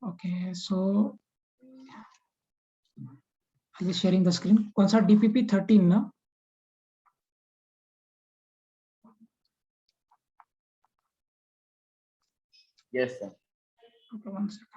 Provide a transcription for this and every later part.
Okay, so I'll be sharing the screen. कौन सा DPP 13 ना? Yes, sir. Okay, one second.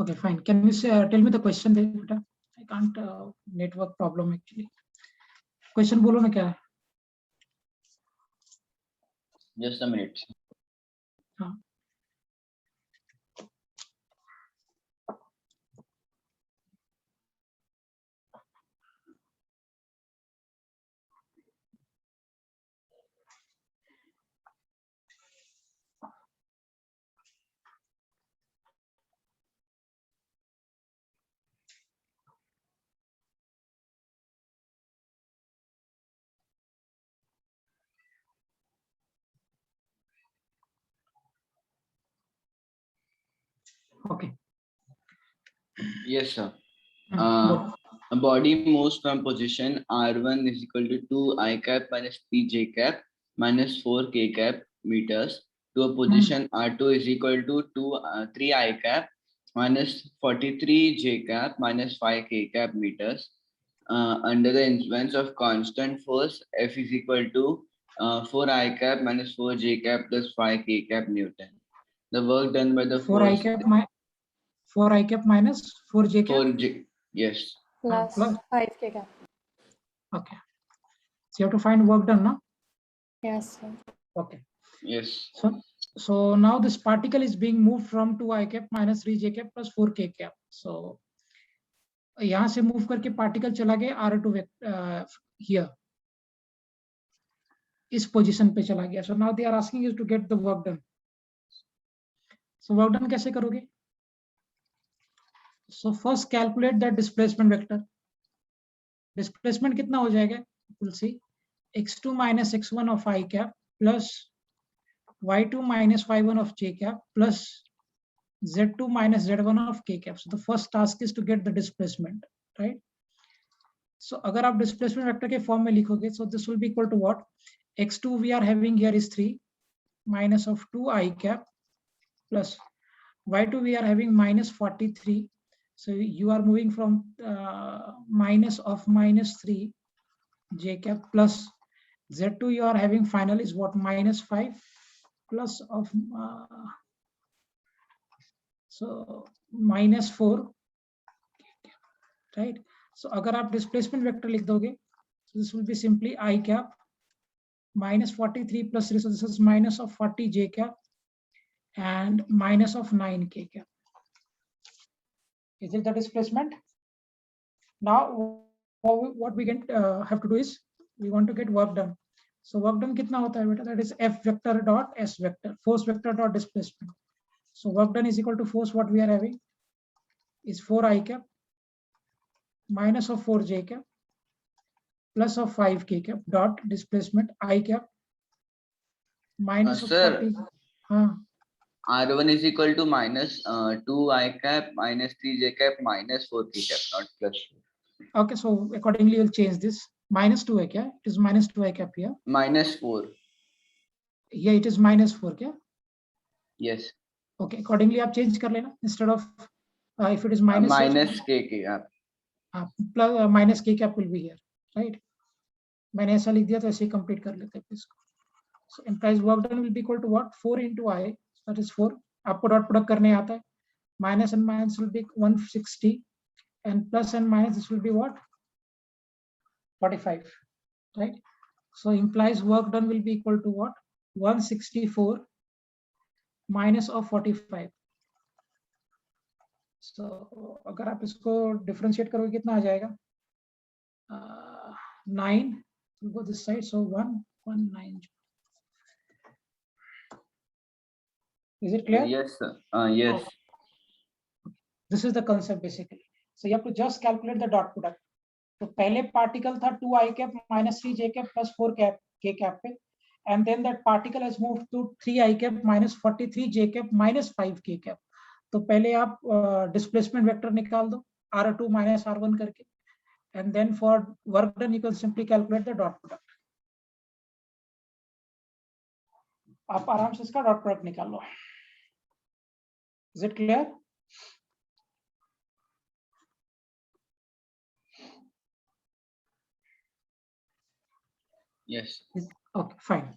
Okay, fine. Can you say, tell me the question, beta? I can't. Network problem actually. Question बोलो ना क्या है? Just a minute. हाँ. Okay. Yes, sir. बोलो. A body moves from position R1 is equal to 2 I cap minus 3 J cap minus 4 K cap meters to a position R2 is equal to 3 I cap minus 43 J cap minus 5 K cap meters under the influence of constant force F is equal to 4 I cap minus 4 J cap plus 5 K cap Newton. The work done by the 4 I cap 4 I cap minus 4 J cap. 4 J, yes. Plus 5 K cap. Okay. So you have to find work done, no? Yes, sir. Okay. Yes. So now this particle is being moved from 2 I cap minus 3 J cap plus 4 K cap. So यहाँ से move करके particle चला गया R2 here. इस position पे चला गया. So now they are asking you to get the work done. So work done कैसे करोगे? So first calculate the displacement vector. Displacement कितना हो जाएगा? We'll see. x2 minus x1 of I cap plus y2 minus y1 of j cap plus z2 minus z1 of k cap. So the first task is to get the displacement, right? So अगर आप displacement vector के form में लिखोगे, so this will be equal to what? x2 we are having here is 3 minus of 2 I cap plus y2 we are having minus 43. So you are moving from minus of minus 3 j cap plus z2 you are having final is what? Minus 5 plus of so minus 4, right? So अगर आप displacement vector लिख दोगे, so this will be simply I cap minus 43 plus 3, so this is minus of 40 j cap and minus of 9 k cap. Is it the displacement? Now what we can have to do is we want to get work done. So work done कितना होता है बेटा? That is F vector dot S vector, force vector dot displacement. So work done is equal to force, what we are having is 4 I cap minus of 4 j cap plus of 5 k cap dot displacement I cap minus of 40. R1 is equal to minus 2 I cap minus 3 j cap minus 4 k cap, not plus. Okay, so accordingly you'll change this. Minus 2 I cap, it is minus 2 I cap here. Minus 4. Here it is minus 4 क्या? Yes. Okay, accordingly आप change कर लेना. Instead of if it is minus minus k cap. Plus minus k cap will be here, right? मैंने ऐसा लिख दिया तो ऐसे ही complete कर लेते हैं इसको. So implies work done will be equal to what? 4 into I, that is 4. आपको dot product करने आता है. Minus and minus will be 160 and plus and minus this will be what? 45, right? So implies work done will be equal to what? 164 minus of 45. So अगर आप इसको differentiate करोगे कितना आ जाएगा? 9 will go this side, so 119. Is it clear? Yes, sir. Yes. This is the concept basically. So you have to just calculate the dot product. तो पहले particle था 2i cap minus 3j cap plus 4 cap k cap पे, and then that particle has moved to 3i cap minus 43j cap minus 5k cap. तो पहले आप displacement vector निकाल दो r2 minus r1 करके, and then for work done you can simply calculate the dot product. आप आराम से इसका डॉट प्रोडक्ट निकाल लो. Is it clear? Yes. Okay, fine.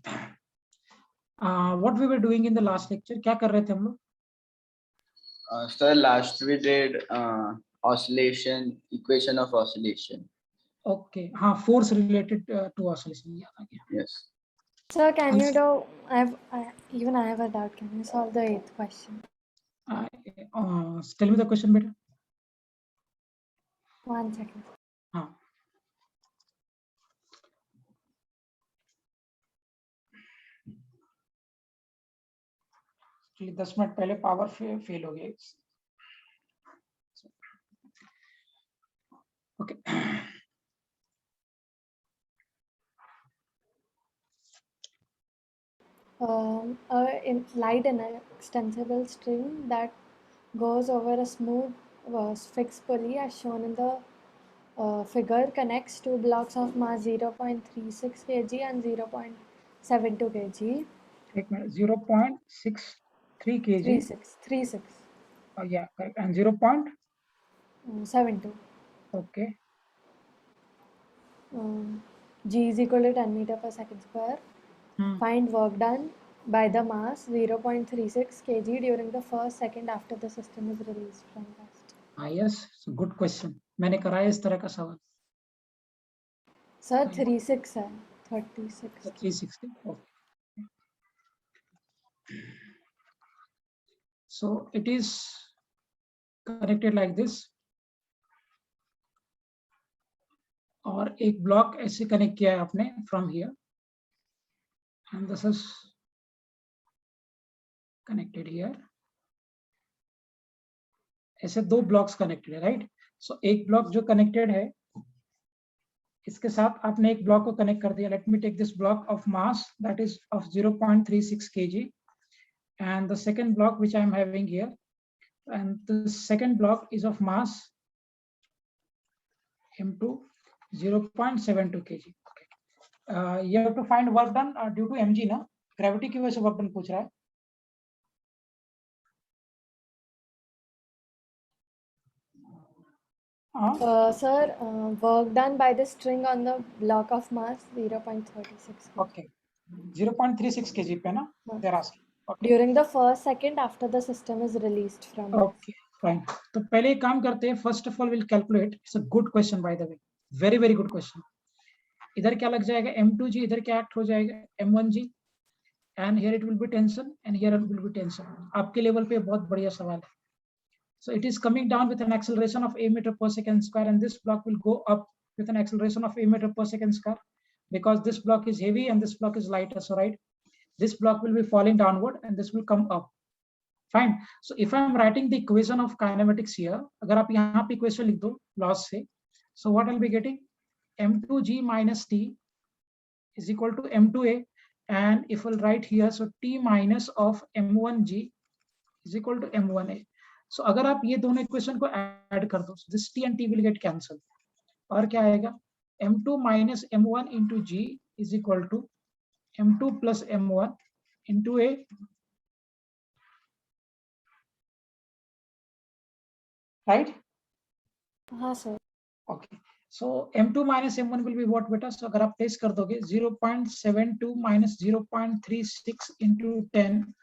What we were doing in the last lecture, क्या कर रहे थे हम लोग? Sir, last we did oscillation, equation of oscillation. Okay, हाँ, force related to oscillation याद आ गया. Yes. Sir, can you do? I have a doubt. Can you solve the 8th question? Tell me the question, बेटा. 1 second. हाँ. Actually 10 minute पहले power fail हो गया. Okay. In light and extensible string that goes over a smooth fixed pulley as shown in the figure connects two blocks of mass 0.36 kg and 0.72 kg. एक minute. 0.63 kg. 36. Yeah, correct. And 0.72. Okay. Okay. G is equal to 10 meter per second square. Find work done by the mass 0.36 kg during the first second after the system is released from rest. Yes, so good question. मैंने कराया इस तरह का सवाल. Sir, 36 है. 36. 360. Okay. So it is connected like this. और एक block ऐसे कनेक्ट किया है आपने from here, and this is connected here. ऐसे दो ब्लॉक्स कनेक्टेड है, राइट? सो एक ब्लॉक जो कनेक्टेड है इसके साथ आपने एक ब्लॉक को कनेक्ट कर दिया. Let me take this block of mass that is of 0.36 kg and the second block which I am having here, and the second block is of mass m2 0.72 kg. Okay. You have to find work done due to mg ना, gravity की वजह से work done पूछ रहा है. Sir, work done by the string on the block of mass 0.36 kg. Okay, 0.36 kg पे ना, they're asking. Okay. During the first second after the system is released from rest. Okay, fine. तो पहले एक काम करते हैं. First of all, we'll calculate. It's a good question, by the way. Very, very good question. इधर क्या लग जाएगा? M2G इधर क्या act हो जाएगा? M1G, and here it will be tension, and here it will be tension. आपके level पे बहुत बढ़िया सवाल है. So it is coming down with an acceleration of a meter per second square, and this block will go up with an acceleration of a meter per second square because this block is heavy and this block is lighter. So right, this block will be falling downward and this will come up. Fine. So if I am writing the equation of kinematics here, अगर आप यहाँ पे equation लिख दो loss से, so what I'll be getting? M2G minus T is equal to M2A, and if we'll write here, so T minus of M1G is equal to M1A. So अगर आप ये दोनों इक्वेशन को ऐड कर दो, this T and T will get cancelled, और क्या आएगा? M2 minus M1 into G is equal to M2 plus M1 into A. Right? Sir. Okay. So M2 minus M1 will be what, beta? So अगर आप place कर दोगे 0.72 minus 0.36 into 10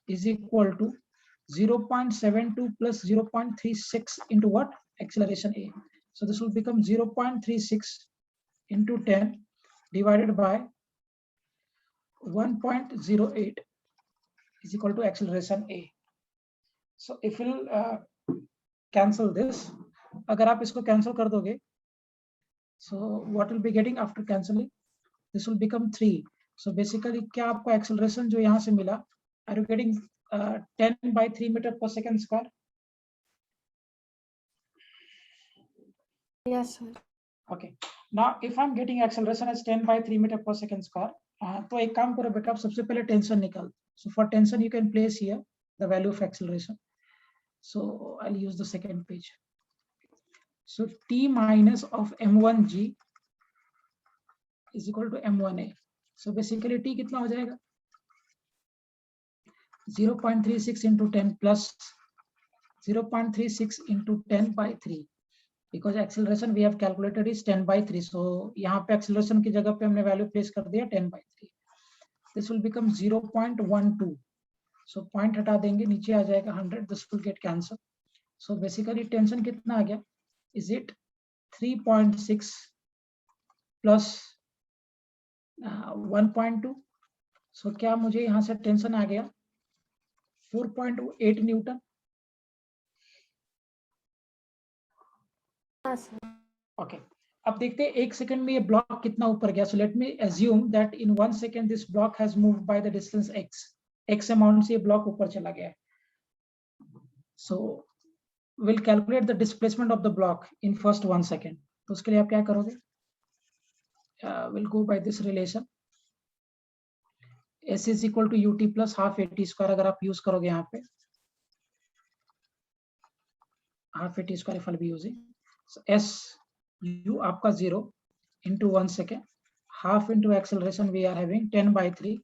is equal to 0.72 plus 0.36 into what? Acceleration A. So this will become 0.36 into 10 divided by 1.08 is equal to acceleration A. So if we'll cancel this, अगर आप इसको cancel कर दोगे, so what will be getting after cancelling? This will become 3. So basically क्या आपको acceleration जो यहाँ से मिला, are you getting 10 by 3 meter per second square? Yes, sir. Okay. Now, if I'm getting acceleration as 10 by 3 meter per second square, तो एक काम करो बेटा, सबसे पहले टेंशन निकाल. So for tension, you can place here the value of acceleration. So I'll use the second page. So T minus of m1g is equal to m1a. So basically T कितना हो जाएगा? 0.36 into 10 plus 0.36 into 10 by 3. Because acceleration we have calculated is 10 by 3. So यहाँ पे acceleration की जगह पे हमने value place कर दिया 10 by 3. This will become 0.12. So point हटा देंगे, नीचे आ जाएगा 100. This will get cancelled. So basically tension कितना आ गया? Is it 3.6 plus 1.2? So क्या मुझे यहाँ से tension आ गया 4.8 न्यूटन. हाँ सर. ओके, अब देखते हैं एक सेकंड में ये ब्लॉक कितना ऊपर गया. So let me assume that in 1 second this block has moved by the distance x amount से ये ब्लॉक ऊपर चला गया है. So will calculate the displacement of the block in first 1 second. तो उसके लिए आप क्या करोगे? Will go by this relation s is equal to ut plus half at square. अगर आप यूज करोगे यहाँ पे half at square, if I be using s u आपका 0 into 1 second, half into acceleration we are having 10 by 3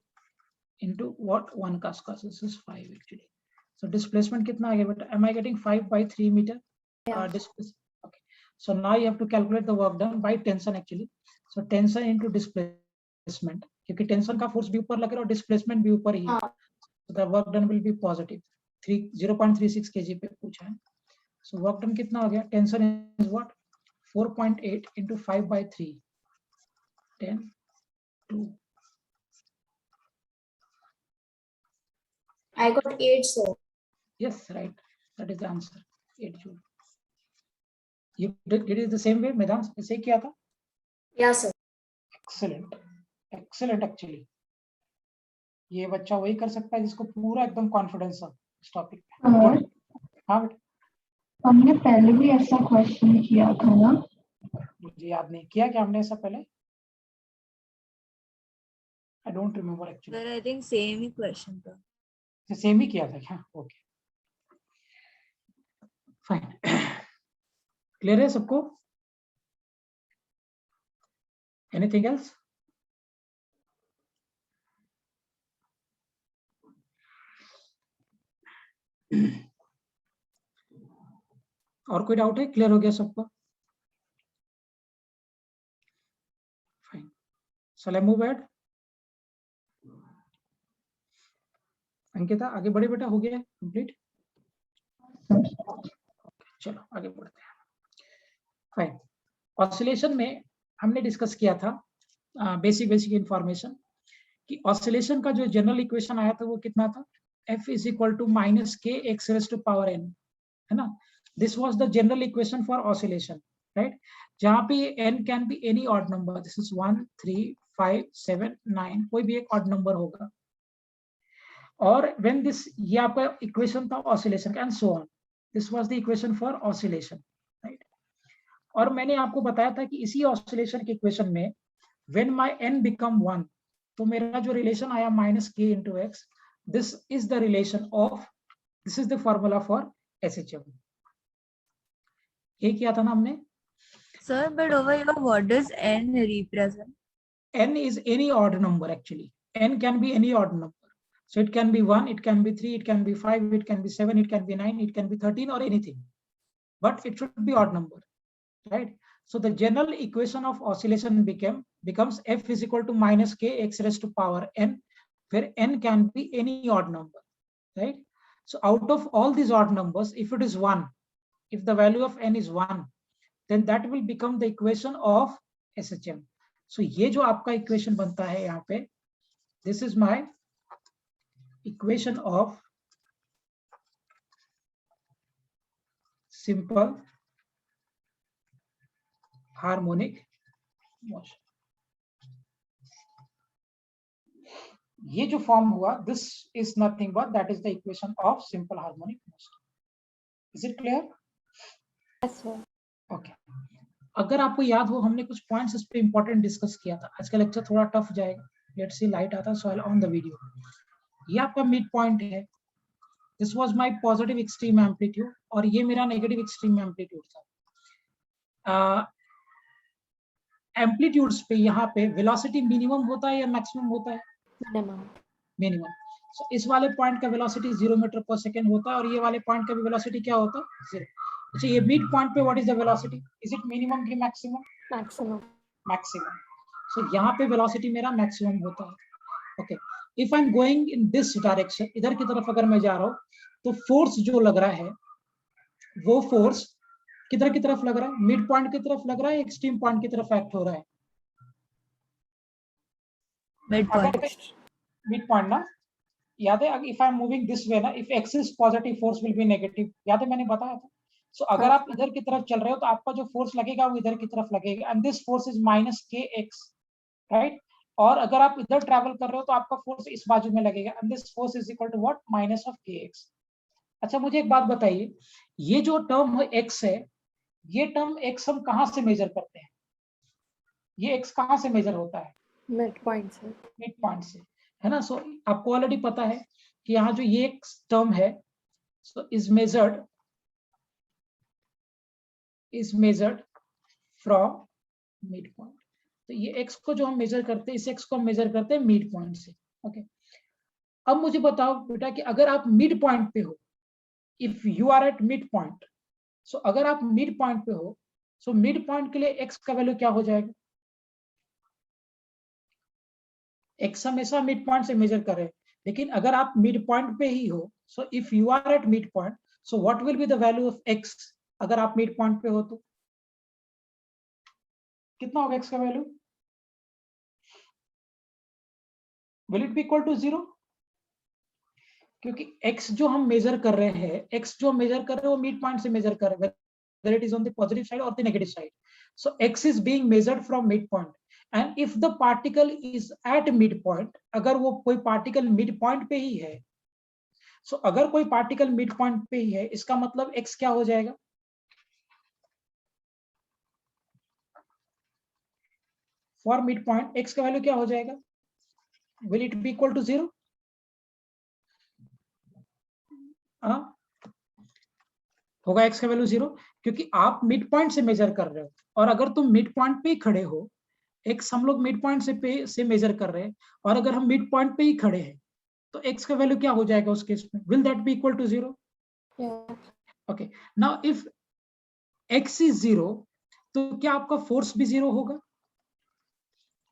into what 1 का square. So this is 5 actually. So displacement कितना आ गया बेटा? Am I getting 5 by 3 meter? Yeah. Okay. So now you have to calculate the work done by tension actually. So tension into displacement, क्योंकि tension का force भी ऊपर लग रहा है और displacement भी ऊपर ही है. So the work done will be positive. 0.36 kg पे पूछा है. So work done कितना हो गया? Tension is what? 4.8 into 5 by 3, 10, 2. I got 8, sir. Yes, right. That is the answer. 8 joule. You did it the same way, Medans? ऐसे किया था? Yeah, sir. Excellent. Excellent actually. ये बच्चा वही कर सकता है जिसको पूरा एकदम कॉन्फिडेंस है इस टॉपिक पे. हाँ बेटा. हमने पहले भी ऐसा क्वेश्चन किया था ना? मुझे याद नहीं किया कि हमने ऐसा पहले. I don't remember actually. Sir, I think same ही question था. सेम ही किया था क्या? Okay fine. क्लियर है सबको? Anything else? और कोई डाउट है? क्लियर हो गया सबको? Fine. Shall I move ahead? Ankita आगे बढ़े बेटा. हो गया कंप्लीट? चलो आगे बढ़ते हैं. फाइन. ऑसिलेशन में हमने डिस्कस किया था बेसिक इंफॉर्मेशन कि ऑसिलेशन का जो जनरल इक्वेशन आया था वो कितना था? F is equal to minus k x raised to power n, है ना? This was the general equation for oscillation, right? जहाँ पे n can be any odd number. This is 1, 3, 5, 7, 9. कोई भी एक odd number होगा. और when this ये आपका equation था oscillation का and so on. This was the equation for oscillation, right? और मैंने आपको बताया था कि इसी oscillation के equation में when my n become 1, तो मेरा जो relation आया minus k into x, this is the relation of, this is the formula for SHM. ये किया था ना हमने? Sir, but over here, what does n represent? N is any odd number actually. N can be any odd number. So it can be 1, it can be 3, it can be 5, it can be 7, it can be 9, it can be 13 or anything. But it should be odd number, right? So the general equation of oscillation becomes F is equal to minus k x raised to power n, where n can be any odd number, right? So out of all these odd numbers, if it is 1, if the value of n is 1, then that will become the equation of SHM. So ये जो आपका equation बनता है यहाँ पे, this is my equation of simple harmonic motion. ये जो form हुआ, this is nothing but that is the equation of simple harmonic motion. Is it clear? Yes, sir. Okay. अगर आपको याद हो हमने कुछ पॉइंट्स इस पे इंपॉर्टेंट डिस्कस किया था। आज का लेक्चर थोड़ा टफ जाएगा, लेट्स सी लाइट आता सो आई ऑन द वीडियो। ये आपका मिड पॉइंट है, this was my positive extreme amplitude और ये मेरा नेगेटिव एक्सट्रीम एम्पलीट्यूड था। एम्पलीट्यूड्स पे यहाँ पे वेलोसिटी मिनिमम होता है या मैक्सिमम होता है? minimum. मिनिमम। सो इस वाले पॉइंट का वेलोसिटी 0 मीटर पर सेकेंड होता है और ये वाले पॉइंट का भी वेलोसिटी क्या होता है? 0। अच्छा, ये मिड पॉइंट पे what is the velocity? Is it minimum की मैक्सिमम? Maximum. मैक्सिमम। सो यहाँ पे वेलोसिटी मेरा मैक्सिमम होता है। Okay, if I am going in this direction, इधर की तरफ अगर मैं जा रहा हूँ तो फोर्स जो लग रहा है वो फोर्स किधर की तरफ लग रहा है? मिड पॉइंट की तरफ लग रहा है, एक्सट्रीम पॉइंट की तरफ एक्ट हो रहा है? Midpoint. मिड पॉइंट ना, याद है? If I am moving this way ना, if x is positive force will be negative, याद है मैंने बताया था। सो अगर आप इधर की तरफ चल रहे हो तो आपका जो फोर्स लगेगा वो इधर की तरफ लगेगा and this force is minus k x, right? और अगर आप इधर ट्रैवल कर रहे हो तो आपका फोर्स इस बाजू में लगेगा and this force is equal to what? Minus of k x. अच्छा, मुझे एक बात बताइए, ये जो टर्म एक्स है, ये टर्म एक्स हम कहाँ से मेजर करते हैं? ये एक्स कहाँ से मेजर होता है? Midpoint से. मिड पॉइंट से, है ना? सो आपको ऑलरेडी पता है कि यहाँ जो ये टर्म है so is measured from mid point. तो ये एक्स को जो हम मेजर करते हैं, इस एक्स को हम मेजर करते हैं मिड पॉइंट से। ओके, अब मुझे बताओ बेटा कि अगर आप मिड पॉइंट पे हो, if you are at mid point, so अगर आप मिड पॉइंट पे हो सो मिड पॉइंट के लिए एक्स का वैल्यू क्या हो जाएगा? एक्स हमेशा मिड पॉइंट से मेजर कर रहे हैं, लेकिन अगर आप मिड पॉइंट पे ही हो, so if you are at mid point, so what will be the value of x? अगर आप मिड पॉइंट पे हो तो कितना होगा एक्स का value? Will it be equal to 0? क्योंकि x जो हम मेजर कर रहे हैं, x जो हम मेजर कर रहे हैं वो मिड पॉइंट से मेजर कर रहे हैं, whether it is on the positive side or the negative side. So x is being measured from midpoint, and if the particle is at midpoint, अगर वो कोई पार्टिकल मिड पॉइंट पे ही है, so अगर कोई पार्टिकल मिड पॉइंट पे ही है, इसका मतलब x क्या हो जाएगा? फॉर मिड पॉइंट x का वैल्यू क्या हो जाएगा? Will it be equal to 0? होगा x का वैल्यू 0, क्योंकि आप मिड पॉइंट से मेजर कर रहे हो। और अगर तुम मिड पॉइंट पे ही खड़े हो, x हम लोग मिड पॉइंट से मेजर कर रहे हैं, और अगर हम मिड पॉइंट पे ही खड़े हैं तो x का वैल्यू क्या हो जाएगा उस केस में? Will that be equal to 0? Yeah. Okay, now if x is 0 तो क्या आपका फोर्स भी 0 होगा?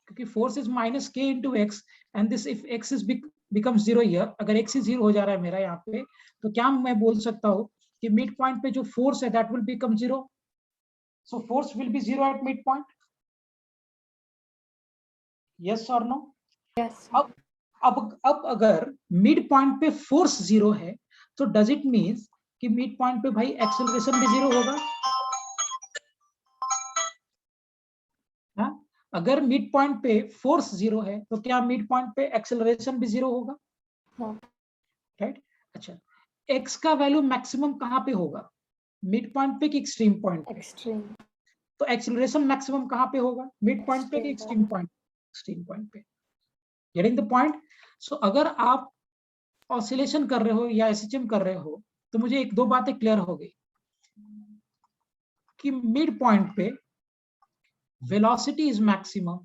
क्योंकि force is minus k into x and this if x is become 0 here, अगर x इज 0 हो जा रहा है मेरा यहाँ पे, तो क्या मैं बोल सकता हूँ कि मिड पॉइंट पे जो फोर्स है that will become 0? So force will be 0 eight mid point, yes और नो? Yes. अब अगर मिड पॉइंट पे फोर्स 0 है तो डज इट मीन्स कि मिड पॉइंट पे भाई एक्सेलरेशन भी 0 होगा? हाँ, अगर मिड पॉइंट पे फोर्स 0 है तो क्या मिड पॉइंट पे एक्सेलरेशन भी 0 होगा? हाँ. राइट? अच्छा, x का वैल्यू मैक्सिमम कहाँ पे होगा? मिड पॉइंट पे कि एक्सट्रीम पॉइंट पे? Extreme. तो एक्सेलरेशन मैक्सिमम कहाँ पे होगा? मिड पॉइंट पे कि Extreme extreme point? Extreme point पे। Getting the point? सो अगर आप ऑसिलेशन कर रहे हो या एसएचएम कर रहे हो तो मुझे एक दो बातें क्लियर हो गई कि मिड पॉइंट पे वेलोसिटी इज मैक्सिमम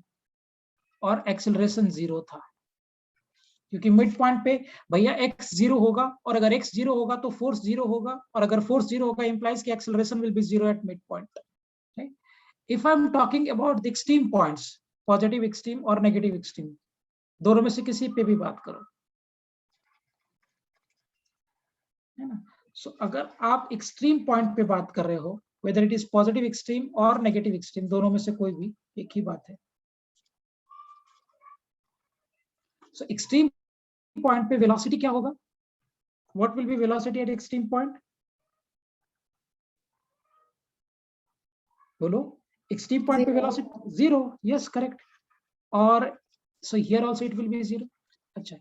और एक्सेलरेशन 0 था, क्योंकि मिड पॉइंट पे भैया x 0 होगा, और अगर x 0 होगा तो फोर्स 0 होगा, और अगर फोर्स 0 होगा implies कि acceleration will be 0 eight mid point. If I am talking about the extreme points, positive extreme और नेगेटिव एक्सट्रीम, दोनों में से किसी पे भी बात करो, है ना? सो अगर आप एक्सट्रीम पॉइंट पे बात कर रहे हो, whether it is positive extreme और नेगेटिव एक्सट्रीम, दोनों में से कोई भी एक ही बात है। सो एक्सट्रीम पॉइंट पे वेलोसिटी क्या होगा? What will be velocity at extreme point? बोलो, एक्सट्रीम पॉइंट पे 0. Velocity 0, yes correct. और so here also it will be 0। अच्छा,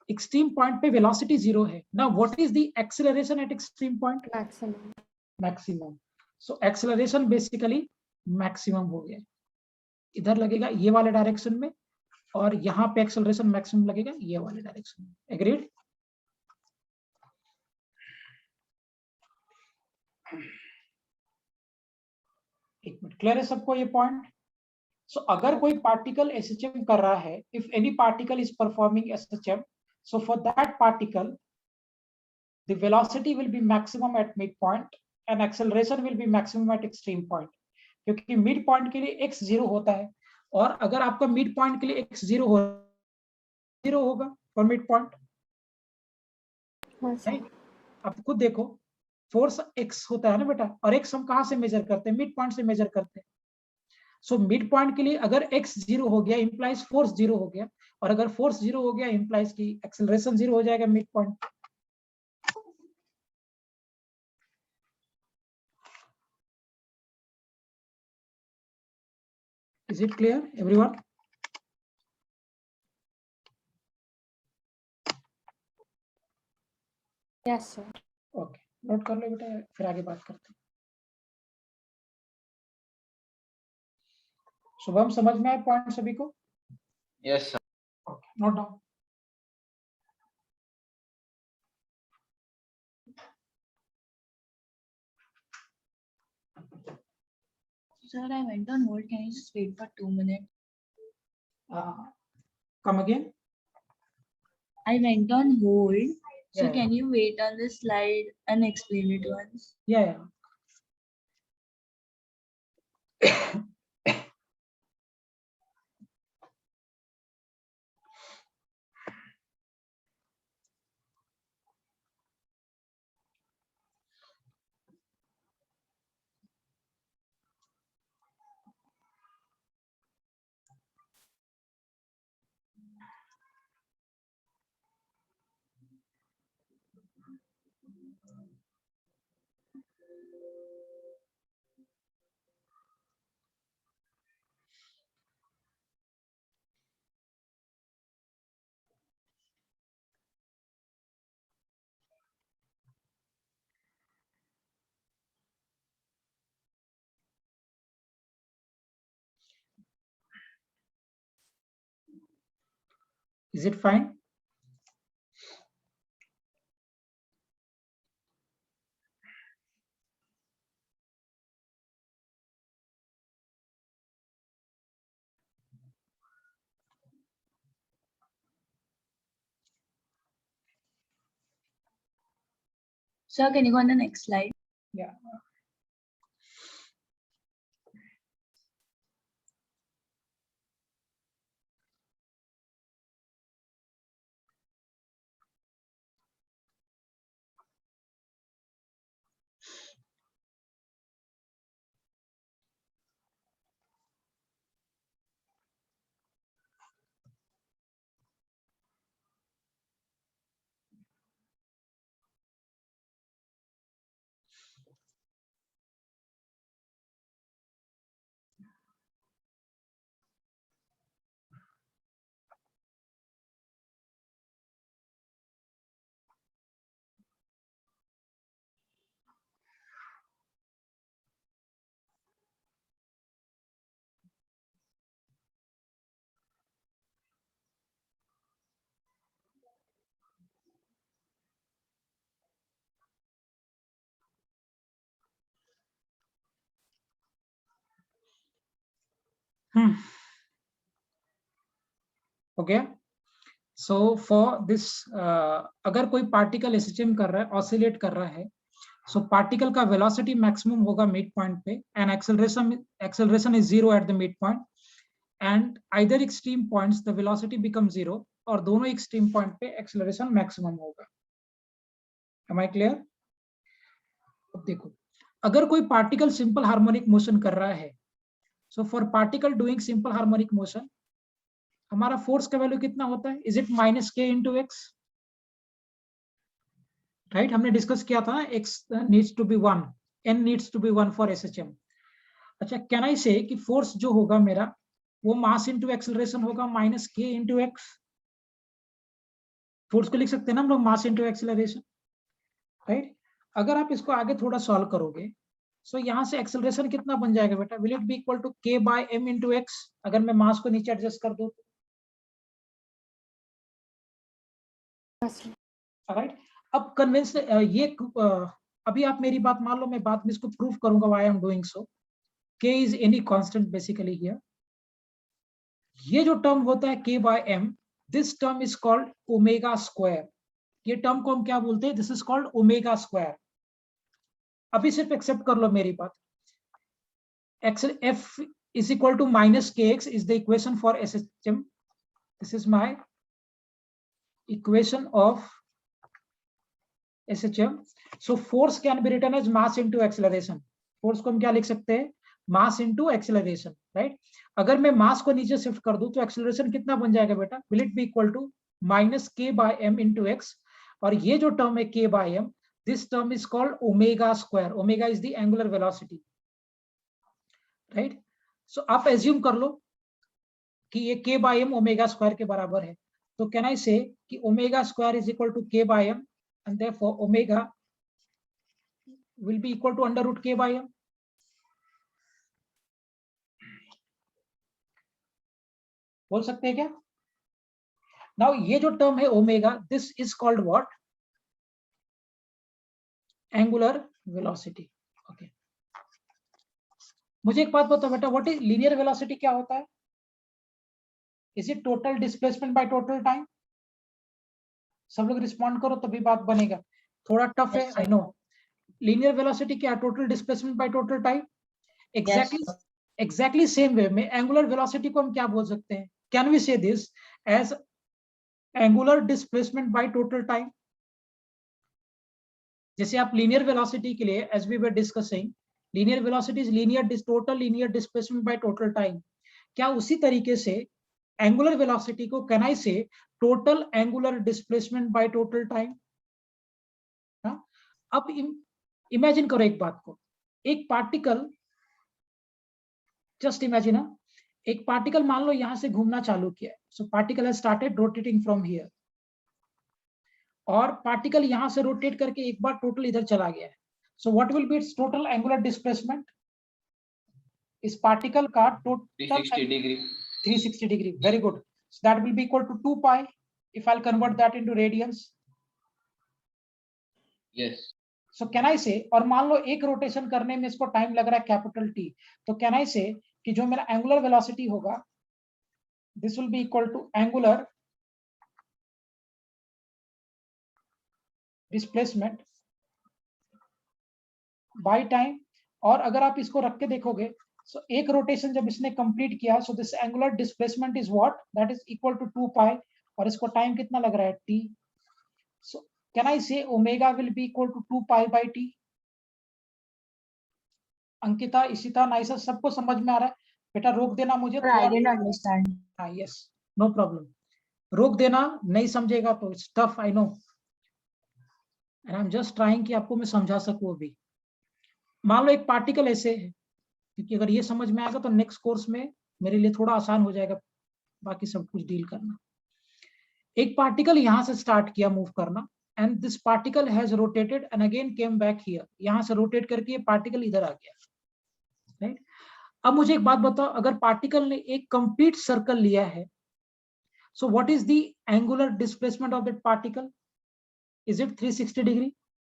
एक्सट्रीम पॉइंट पे वेलोसिटी 0 है। Now what is the acceleration at extreme point? Maximum. Maximum. So acceleration basically maximum हो गया, इधर लगेगा ये वाले डायरेक्शन में, और यहाँ पे एक्सेलरेशन मैक्सिमम लगेगा ये वाले डायरेक्शन में। एग्रीड? एक मिनट, क्लियर है सबको ये पॉइंट? सो अगर कोई पार्टिकल एसएचएम कर रहा है, if any particle is performing SHM, so for that particle the velocity will be maximum at midpoint and acceleration will be maximum at extreme point, क्योंकि mid point के लिए x 0 होता है, और अगर आपका मिड पॉइंट के लिए x 0 होगा फॉर मिड पॉइंट, हाँ सर। आप खुद देखो, फोर्स x होता है ना बेटा, और x हम कहाँ से मेजर करते हैं? मिड पॉइंट से मेजर करते हैं। सो मिड पॉइंट के लिए अगर x 0 हो गया इंप्लाइज फोर्स 0 हो गया, और अगर फोर्स 0 हो गया इंप्लाइज की एक्सेलरेशन 0 हो जाएगा mid point. Is it clear, everyone? Yes sir. Okay, note कर लो बेटा, फिर आगे बात करते हैं। शुभम, समझ में आए पॉइंट सभी को? Yes, sir. Okay, note down. Sir, I went on hold. Can you just wait for 2 minutes? Come again? I went on hold. So Yeah. can you wait on this slide and explain it once? Yeah. Is it fine? Sir, can you go on the next slide? Yeah. Okay. So for this, अगर कोई particle SHM कर रहा है, oscillate कर रहा है, सो particle का velocity maximum होगा मिड पॉइंट पे, and acceleration is 0 at the mid point, and either extreme points the velocity become 0, और दोनों एक्सट्रीम पॉइंट पे एक्सेलरेशन मैक्सिमम होगा। Am I clear? अब देखो, अगर कोई पार्टिकल सिंपल हार्मोनिक मोशन कर रहा है, so for particle doing simple harmonic motion हमारा फोर्स का वैल्यू कितना होता है? Is it -k into x? Right, हमने डिस्कस किया था ना, x needs to be 1, n needs to be 1 for SHM. अच्छा, कैन आई से कि फोर्स जो होगा मेरा वो मास इनटू एक्सेलरेशन होगा -k into x? फोर्स को लिख सकते हैं ना हम लोग मास इनटू एक्सेलरेशन, राइट? अगर आप इसको आगे थोड़ा सॉल्व करोगे, सो यहाँ से एक्सेलरेशन कितना बन जाएगा बेटा? Will it be equal to k by m into x? अगर मैं मास को नीचे एडजस्ट कर दूं तो राइट। अब कन्विंस ये अभी आप मेरी बात मान लो, मैं बाद में इसको प्रूव करूंगा why I am doing so. k is any constant basically here. ये जो टर्म होता है k by m, this term is called omega square. ये टर्म को हम क्या बोलते हैं? This is called omega square. अभी सिर्फ एक्सेप्ट कर लो मेरी बात। f is equal to minus kx is the equation for SHM. This is my equation of SHM. So force can be written as mass into acceleration. Force को हम क्या लिख सकते हैं? Mass into acceleration, right? अगर मैं mass को नीचे शिफ्ट कर दूं तो acceleration कितना बन जाएगा बेटा? Will it be equal to minus k by m into x? और ये जो टर्म है k by m, this term is called omega square. Omega is the angular velocity, right? So आप assume कर लो कि ये k by m omega square के बराबर है। तो कैन आई से कि omega square is equal to k by m and therefore omega will be equal to under root k by m. बोल सकते हैं क्या? नाउ ये जो टर्म है omega, this is called what? Angular velocity. Okay, मुझे एक बात बताओ बेटा, व्हाट इज लीनियर वेलोसिटी? क्या होता है? Is it total displacement by total time? सब लोग रिस्पॉन्ड करो तभी बात बनेगा। थोड़ा टफ है, आई नो। लीनियर वेलोसिटी क्या है? Total displacement by total time. Exactly same way में एंगुलर वेलोसिटी को हम क्या बोल सकते हैं? Can we say this as angular displacement by total time? जैसे आप लीनियर वेलोसिटी के लिए, as we were discussing, linear velocity is total linear displacement by total time. क्या उसी तरीके से एंगुलर वेलोसिटी को can I say total angular displacement by total time? अब इमेजिन करो एक बात को, एक पार्टिकल, जस्ट इमेजिन, एक पार्टिकल मान लो यहां से घूमना चालू किया। So particle has started rotating from here, और पार्टिकल यहां से रोटेट करके एक बार टोटल इधर चला गया है। सो what will B it's total angular displacement? इस पार्टिकल का total 360 degree. 360 degree, very good. So that will be equal to 2 pi if I'll convert that into radians. Yes. So can I say, और मान लो एक rotation करने में इसको time लग रहा है कैपिटल T, तो can I say कि जो मेरा एंगुलर वेलोसिटी होगा, this will be equal to angular displacement by time. और अगर आप इसको रख के देखोगे, सो एक रोटेशन जब इसने कंप्लीट किया, so this angular displacement is what? That is equal to 2 pi, और इसको टाइम कितना लग रहा है? t. So can I say omega will be equal to 2 pi by t? Ankita, Ishita, Naisa, सबको समझ में आ रहा है? बेटा रोक देना मुझे। I didn't understand. हाँ, यस, नो प्रॉब्लम, रोक देना, नहीं समझेगा तो it's tough, I know, and I am just trying कि आपको मैं समझा सकूं। अभी मान लो एक पार्टिकल ऐसे है, क्योंकि अगर ये समझ में आएगा तो नेक्स्ट कोर्स में मेरे लिए थोड़ा आसान हो जाएगा बाकी सब कुछ डील करना। एक पार्टिकल यहां से स्टार्ट किया मूव करना, and this particle has rotated and again came back here. यहां से रोटेट करके ये पार्टिकल इधर आ गया, राइट? अब मुझे एक बात बताओ, अगर पार्टिकल ने एक कंप्लीट सर्कल लिया है, so what is the angular displacement of that particle? Is it 360 degree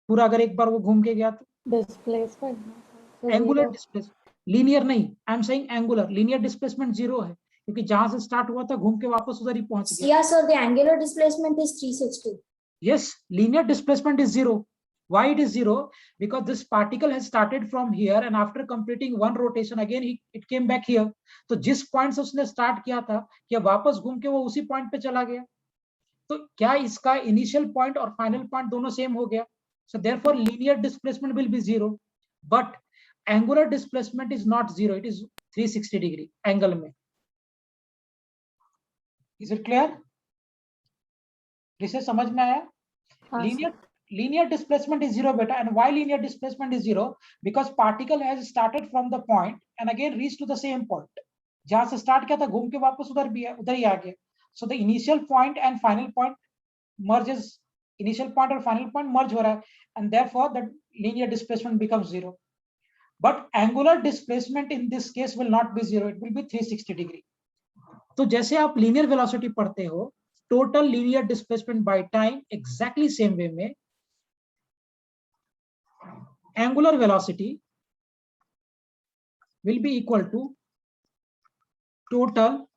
पूरा? अगर एक बार वो घूम के गया तो डिस्प्लेसमेंट एंगुलर डिस्प्लेसमेंट, लीनियर नहीं, I am saying angular. Linear displacement 0 है, क्योंकि जहां से स्टार्ट हुआ था घूम के वापस उधर ही पहुंच गया। Yeah, sir, the angular displacement is 360. Yes, linear displacement is 0. Why it is 0? Because this particle has started from here, and after completing one rotation again it came back here. तो जिस पॉइंट से उसने start किया था, क्या वापस घूम के वो उसी पॉइंट पे चला गया? तो क्या इसका इनिशियल पॉइंट और फाइनल पॉइंट दोनों सेम हो गया? So therefore linear displacement will be 0, but angular displacement is not 0, it is 360 degree angle में। Is it clear? इसे समझ में आया? Linear displacement is 0 beta, and why linear displacement is 0? Because particle has started from the point and again reached to the same point. जहां से start किया था घूम के वापस उधर ही आ गया। So the initial point and final point merges, initial point और final point merge हो रहा है, and therefore the linear displacement becomes 0. but angular displacement in this case will not be 0, it will be 360 degree. तो जैसे आप linear velocity पढ़ते हो, total linear displacement by time, exactly same way में angular velocity will be equal to total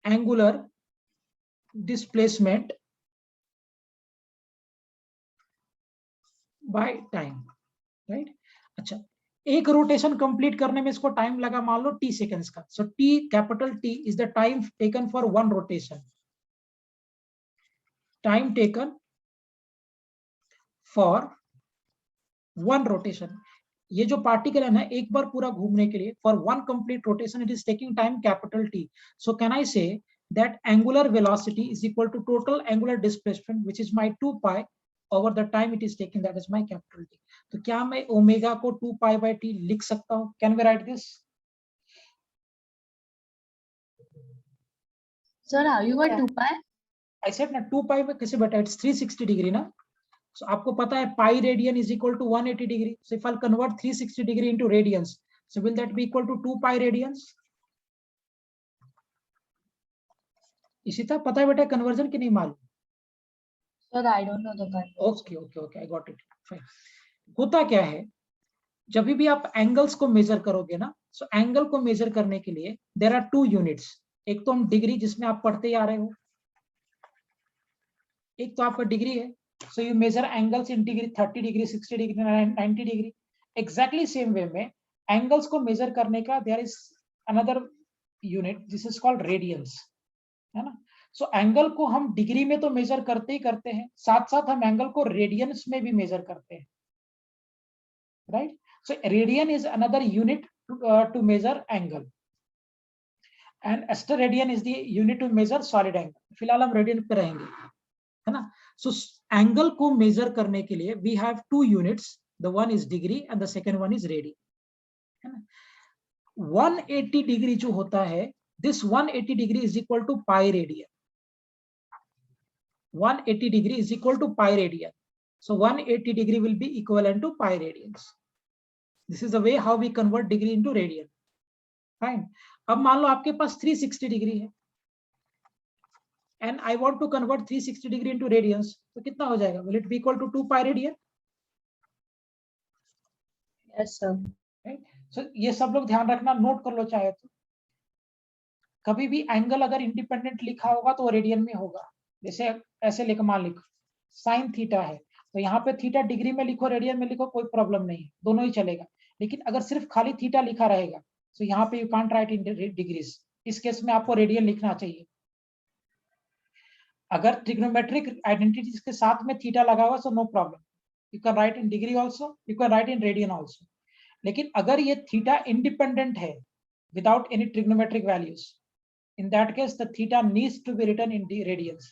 angular displacement by time, right? अच्छा, एक rotation complete करने में इसको टाइम लगा मान लो t सेकेंड्स का. सो t, capital T is the time taken for one rotation. Time taken for one rotation. ये जो पार्टिकल है ना, एक बार पूरा घूमने के लिए for one complete rotation it is taking time capital T. So can I say that angular velocity is equal to total angular displacement which is my 2 pi over the time it is taking, that is my capital T. तो क्या मैं omega को 2 pi by T लिख सकता हूँ? Can we write this? Sir, how you got 2 pi? I said ना 2 pi में कैसे बेटा? It's 360 degree ना. So आपको पता है pi radian is equal to 180 degree. So if I'll convert 360 degree into radians, so will that be equal to 2 pi radians? इसी तरह पता है बेटा कन्वर्जन की नहीं मालूम? Sir, I don't know the conversion. Okay, I got it. Fine. होता क्या है, जब भी आप एंगल्स को मेजर करोगे ना, सो एंगल को मेजर करने के लिए देयर आर 2 यूनिट्स. एक तो हम डिग्री जिसमें आप पढ़ते ही आ रहे हो, एक तो आपका डिग्री है. So you measure angles in degree, 30 degree, 60 degree, 90 degree. Exactly same way में एंगल्स को मेजर करने का there is another unit, this is called radians, है ना. सो एंगल को हम डिग्री में तो मेजर करते ही करते हैं, साथ साथ हम एंगल को रेडियंस में भी मेजर करते हैं, right. So radian is another unit to measure angle and steradian is the unit to measure solid angle. फिलहाल हम रेडियन पे रहेंगे, है ना. सो एंगल को मेजर करने के लिए we have 2 units, the one is degree and the second one is radian, है ना. 180 डिग्री जो होता है, this 180 degree is equal to pi radian. 180 degree is equal to pi radian. So 180 degree will be equivalent to pi radians. This is the way how we convert degree into radian. Fine. अब मान लो आपके पास 360 degree है and I want to convert 360 degree into radians. तो कितना हो जाएगा? Will it be equal to 2 pi radian? Yes, sir. Right? So ये सब लोग ध्यान रखना, नोट कर लो चाहे तो. कभी भी एंगल अगर इंडिपेंडेंट लिखा होगा तो रेडियन में होगा. जैसे ऐसे लिख, मान लिखो साइन थीटा है, तो यहाँ पे थीटा डिग्री में लिखो, रेडियन में लिखो, कोई प्रॉब्लम नहीं है, दोनों ही चलेगा. लेकिन अगर सिर्फ खाली थीटा लिखा रहेगा तो यहाँ पे you can't right in degrees. इस केस में आपको रेडियन लिखना चाहिए. अगर ट्रिग्नोमेट्रिक आइडेंटिटीज के साथ में थीटा लगा हुआ, so no problem, you can write in degree also, you can write in radian also. लेकिन अगर ये थीटा इंडिपेंडेंट है without any trigonometric values, in that case the theta needs to be written in the radians.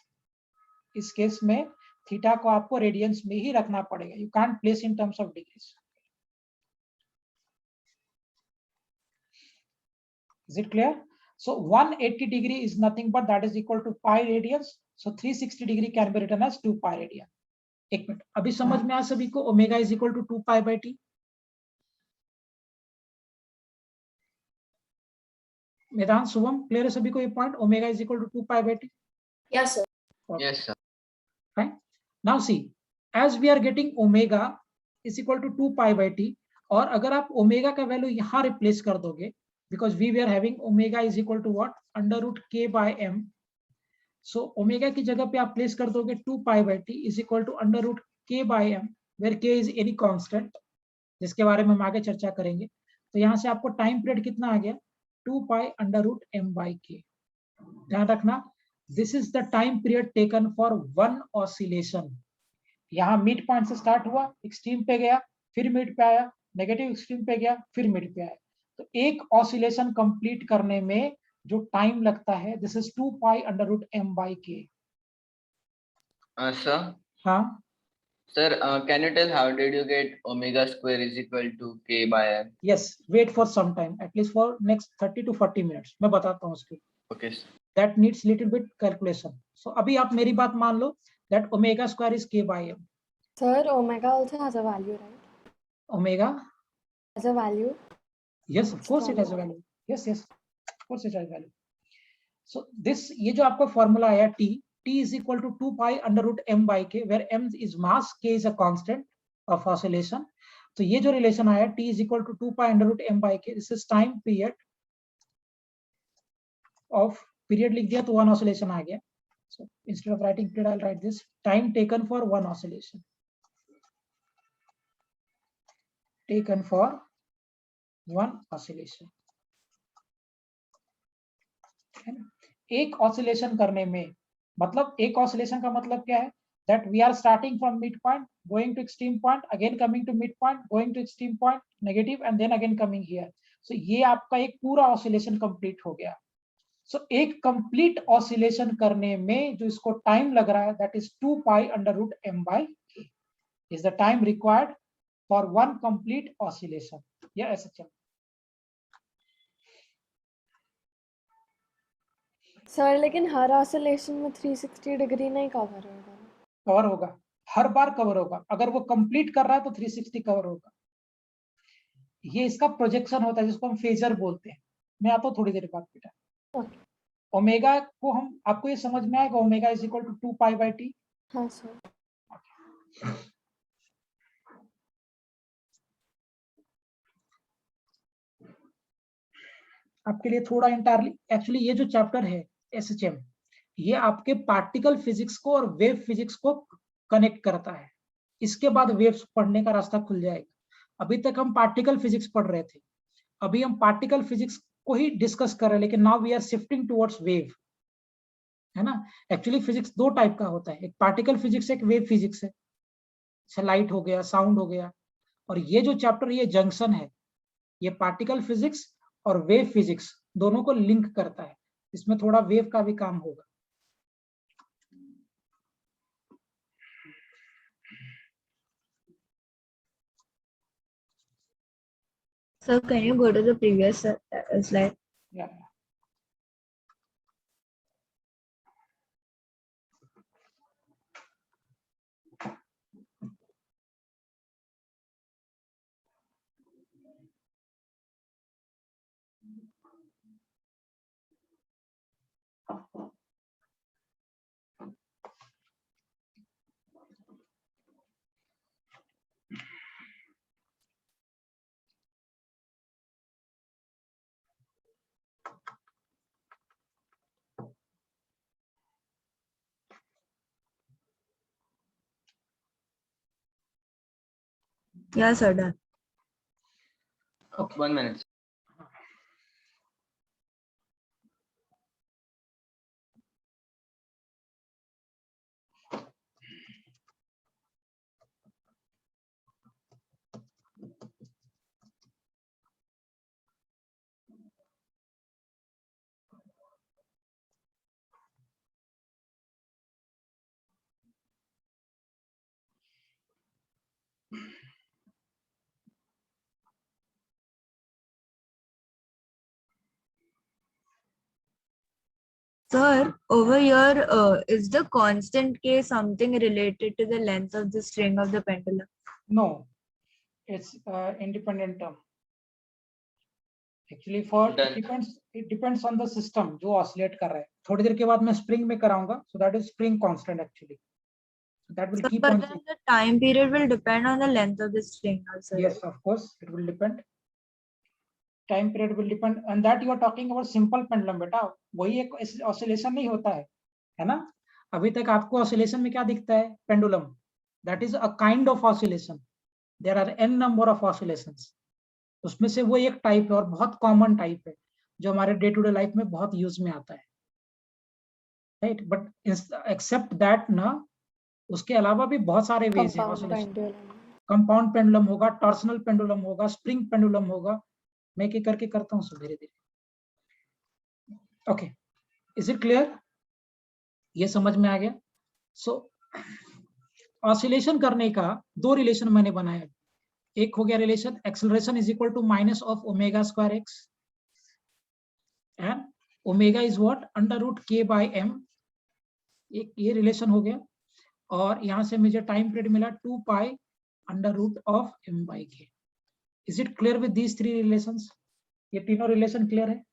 इस case में theta को आपको radiance में ही रखना पड़ेगा, you can't place in terms of degrees. Is it clear? So 180 degree is nothing but that is equal to pi radians. So 360 degree can be written as 2 pi radian. एक minute, अभी समझ में आया सभी को omega is equal to 2 pi by T? मैदान, Shubham, clear है सभी को ये point? Omega is equal to 2 pi by T? Yes, sir. Yes, sir. Fine. Now see, as we are getting omega is equal to 2 pi by T, और अगर आप omega का value यहाँ रिप्लेस कर दोगे, because we were having omega is equal to what? Under root k by m. So omega की जगह पे आप प्लेस कर दोगे 2 pi by T is equal to under root k by m, where k is any constant, जिसके बारे में हम आगे चर्चा करेंगे. तो यहाँ से आपको टाइम पीरियड कितना आ गया? 2 pi under root m by k. ध्यान रखना, this is the time period taken for one oscillation. यहाँ मिड पॉइंट से स्टार्ट हुआ, एक्सट्रीम पे गया, फिर मिड पे आया, नेगेटिव एक्सट्रीम पे गया, फिर मिड पे आया. तो एक ऑसिलेशन कंप्लीट करने में जो टाइम लगता है, this is 2 pi under root m by k. Sir. हाँ, Sir, can you tell how did you get omega square is equal to k by m? yes, wait for some time, at least for next 30 to 40 minutes. मैं बताता हूँ उसकी. Okay, sir. That needs little bit calculation. So अभी आप मेरी बात मान लो that omega square is k by m. Sir, omega also has a value, right? Omega, as a value. yes of course it has a value, yes of course it has value. So this, ये जो आपका formula आया t is equal to 2 pi under root m by k, where m is mass, k is a constant of oscillation. तो ये जो relation आया t is equal to 2 pi under root m by k, this is time period of, period लिख दिया तो one oscillation आ गया. So instead of writing period, I'll write this time taken for one oscillation. Taken for one oscillation. एक oscillation करने में, मतलब एक oscillation का मतलब क्या है, that we are starting from midpoint, going to extreme point, again coming to midpoint, going to extreme point, negative, and then again coming here. So ये आपका एक पूरा ऑसिलेशन कंप्लीट हो गया. So एक कंप्लीट ऑसिलेशन करने में जो इसको टाइम लग रहा है, that is 2 pi under root m by k is the time required for one complete oscillation. Yeah, ऐसा चल. सर लेकिन हर ऑसिलेशन में 360 डिग्री नहीं कवर होगा. कवर होगा, हर बार कवर होगा. अगर वो कंप्लीट कर रहा है तो 360 कवर होगा. ये इसका प्रोजेक्शन होता है जिसको हम फेजर बोलते हैं. मैं आता हूँ थोड़ी देर बाद बेटा. ओमेगा को हम, आपको ये समझ में आएगा, omega is equal to 2 pi by T. हाँ सर. आपके लिए थोड़ा इंटायरली, एक्चुअली ये जो चैप्टर है एसएचएम, ये आपके पार्टिकल फिजिक्स को और वेव फिजिक्स को कनेक्ट करता है. इसके बाद वेव्स पढ़ने का रास्ता खुल जाएगा. अभी तक हम पार्टिकल फिजिक्स पढ़ रहे थे, अभी हम पार्टिकल फिजिक्स को ही डिस्कस कर रहे हैं, लेकिन now we are shifting towards wave, है ना. एक्चुअली फिजिक्स दो टाइप का होता है, एक पार्टिकल फिजिक्स, एक वेव फिजिक्स है. लाइट हो गया, साउंड हो गया. और ये जो चैप्टर, ये जंक्शन है, ये पार्टिकल फिजिक्स और वेव फिजिक्स दोनों को लिंक करता है. इसमें थोड़ा वेव का भी काम होगा. So can you go to the previous slide? Yeah. Yeah, sir, done. Okay. 1 minute. Sir, over here, is the constant K something related to the length of the string of the pendulum? No, it's independent term. Actually, for Done. it depends on the system जो oscillate कर रहा है. थोड़ी देर के बाद मैं spring में कराऊंगा, so that is spring constant actually. So that will So, keep but on. then the time period will depend on the length of the string also. Yes, right? of course, it will depend. Time period will depend, and that you are talking about simple pendulum बेटा. वही एक oscillation नहीं होता है ना. अभी तक आपको oscillation में क्या दिखता है? Pendulum. That is a kind of oscillation. There are n number of oscillations. उसमें से वो एक टाइप है और बहुत कॉमन टाइप है जो हमारे डे टू डे लाइफ में बहुत यूज में आता है, राइट. बट एक्सेप्ट दैट ना, उसके अलावा भी बहुत सारे वेज हैं ऑसिलेशन. कंपाउंड पेंडुलम होगा, टॉर्सनल पेंडुलम होगा, स्प्रिंग पेंडुलम होगा. मैं एक करके करता हूँ धीरे धीरे. Okay, is it clear? ये समझ में आ गया. सो ऑसिलेशन करने का दो रिलेशन मैंने बनाया. एक हो गया relation acceleration is equal to minus of omega square x, and omega is what, under root k by m. एक ये रिलेशन हो गया. और यहां से मुझे टाइम पीरियड मिला 2 pi under root of m by k. Is it clear with these three relations? ये तीनों रिलेशन क्लियर है?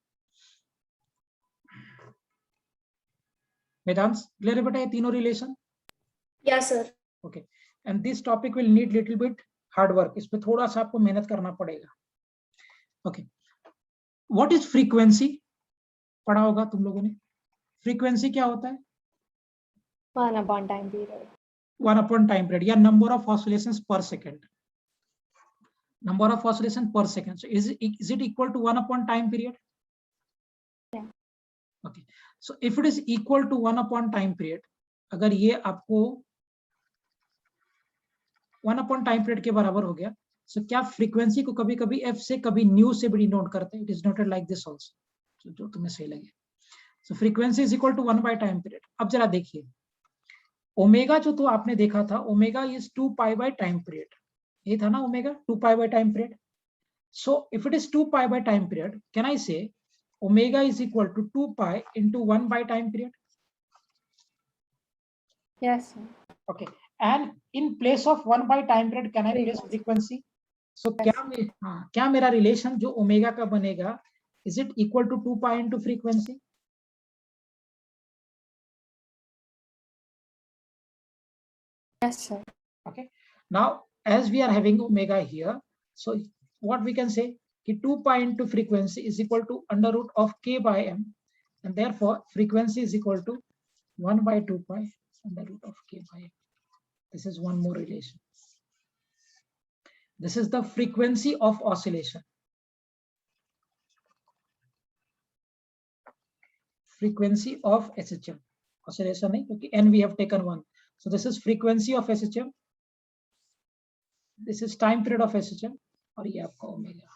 वेदांश क्लियर है बेटा ये तीनों relation? Yes, sir. Okay, and this topic will need little bit hard work. इस पे थोड़ा सा आपको मेहनत करना पड़ेगा. Okay, what is frequency? पढ़ा होगा तुम लोगों ने. Frequency क्या होता है? 1 upon time period. 1 upon time period या number of oscillations per second. Number of oscillations per second. So is it equal to 1 upon time period? Yeah. Okay, so if it is equal to 1 upon time period, अगर ये आपको 1 upon time period के बराबर हो गया, so क्या frequency को कभी कभी f से कभी न्यू से भी डिनोट करते हैं? It is noted like this also. So जो तुम्हें सही लगे. So frequency is equal to 1 by time period. अब जरा देखिए, ओमेगा जो तो आपने देखा था, omega is 2 pi by time period. ये था ना omega 2 pi by time period. So if it is 2 pi by time period, can I say omega is equal to 2 pi into 1 by time period? Yes, sir. Okay, and in place of 1 by time period can I place frequency? So Yes. क्या मेरा relation जो omega का बनेगा, is it equal to 2 pi into frequency? Yes, sir. Okay, now as we are having omega here, so what we can say कि 2 pi into frequency is equal to under root of k by m, and therefore frequency is equal to 1 by 2 pi under root of k by m. This is one more relation. This is the frequency of oscillation. Frequency of SHM. Oscillation नहीं, क्योंकि n we have taken 1. So this is frequency of SHM. This is time period of SHM. और ये आपका omega.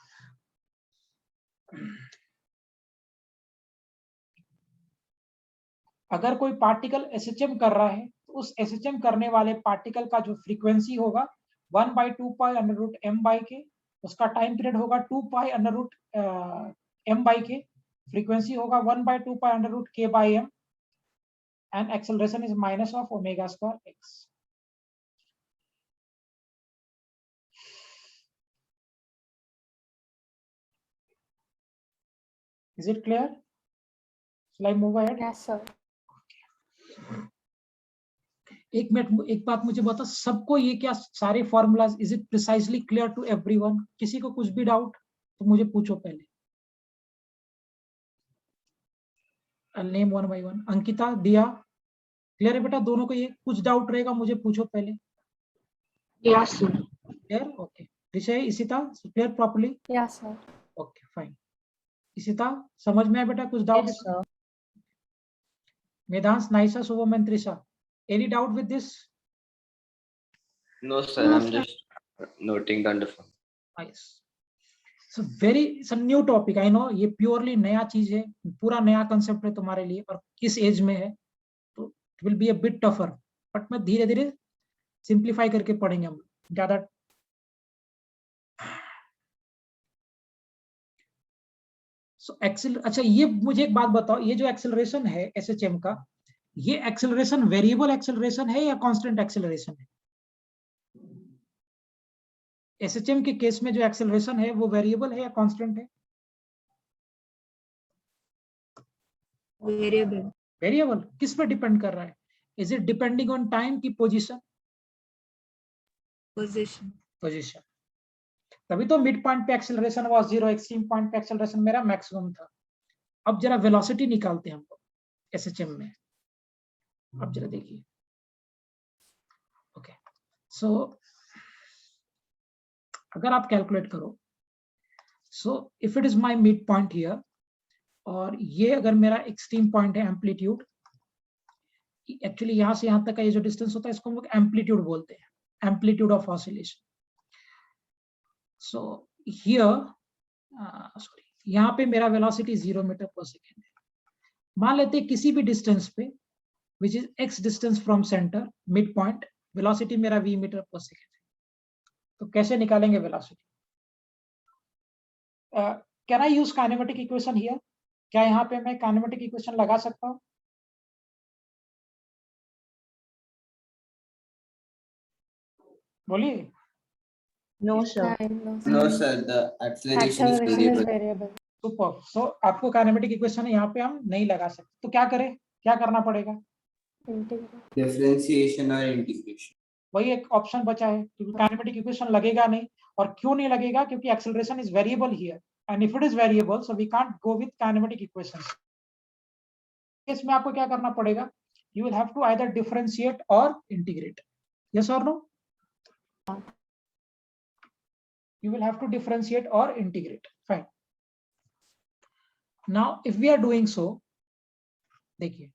अगर कोई particle SHM कर रहा है, तो उस SHM करने वाले पार्टिकल का जो फ्रीक्वेंसी होगा 1 by 2 pi under root m by k, उसका टाइम पीरियड होगा 2 pi under root m by k, frequency होगा 1 by 2 pi under root k by m, and acceleration is minus of omega square x. Is it clear? Shall I move ahead? Yes, sir. एक minute, एक बात मुझे बता, सबको ये क्या सारे formulas is it precisely clear to everyone? किसी को कुछ भी डाउट तो मुझे पूछो पहले. I'll name one by one. Ankita, दिया, क्लियर है बेटा दोनों को? ये कुछ डाउट रहेगा मुझे पूछो पहले. Yes, sir. क्लियर? ओके. विषय Ishita, clear properly? Yes, sir. Okay fine. Ishita समझ में आया बेटा? कुछ doubt? Yes, sir. Medhansh, Naisa, Shubham, Trisha, any doubt with this? No, sir. I'm just noting down the form. Nice. So it's a new topic. I know ये purely नया चीज है, पूरा नया कंसेप्ट है तुम्हारे लिए, और किस एज में है, तो it will be a bit tougher. But मैं धीरे धीरे सिंप्लीफाई करके पढ़ेंगे हम ज्यादा. So अच्छा ये मुझे एक बात बताओ, ये जो एक्सेलरेशन है SHM का, ये एक्सेलरेशन वेरिएबल एक्सेलरेशन है या कांस्टेंट एक्सेलरेशन है? SHM के केस में जो एक्सेलरेशन है वो वेरिएबल है या कांस्टेंट है? Variable. वेरिएबल. किस पे डिपेंड कर रहा है? Is it depending on time की पोजीशन? Position. पोजीशन. तभी तो मिड पॉइंट पे एक्सेलरेशन वाज 0, एक्सट्रीम पॉइंट पे एक्सेलरेशन मेरा मैक्सिमम था. अब जरा वेलोसिटी निकालते हैं हम लोग SHM में. अब जरा देखिए. ओके, सो अगर आप कैलकुलेट करो, so if it is my mid point here, और ये अगर मेरा एक्सट्रीम पॉइंट है एम्पलीट्यूड, एक्चुअली यहां से यहां तक का ये जो डिस्टेंस होता है इसको हम लोग एम्पलीट्यूड बोलते हैं, amplitude of oscillation. So here sorry, यहाँ पे मेरा वेलोसिटी 0 मीटर पर सेकेंड है. मान लेते हैं किसी भी डिस्टेंस पे which is x distance from center mid point, velocity मेरा v मीटर पर सेकेंड है. तो कैसे निकालेंगे velocity? Can I use kinematic equation here? क्या यहाँ पे मैं काइनेमेटिक इक्वेशन लगा सकता हूँ? बोलिए. No, sir. No, No, sir. sir. The acceleration is Acceleration is variable. variable. Super. So आपको काइनेमेटिक इक्वेशन यहाँ पे हम नहीं लगा सकते, तो क्या करें, क्या करना पड़ेगा? Integral. Differentiation or integration. वही एक ऑप्शन बचा है, क्योंकि काइनेमेटिक इक्वेशन लगेगा नहीं। और क्यों नहीं लगेगा? क्योंकि acceleration is variable here, and if it is variable so we can't go with kinematic equation. इसमें आपको क्या करना पड़ेगा? You will have to either differentiate और इंटीग्रेट। यस और no? You will have to differentiate or integrate. Fine. Now, if we are doing so, देखिए,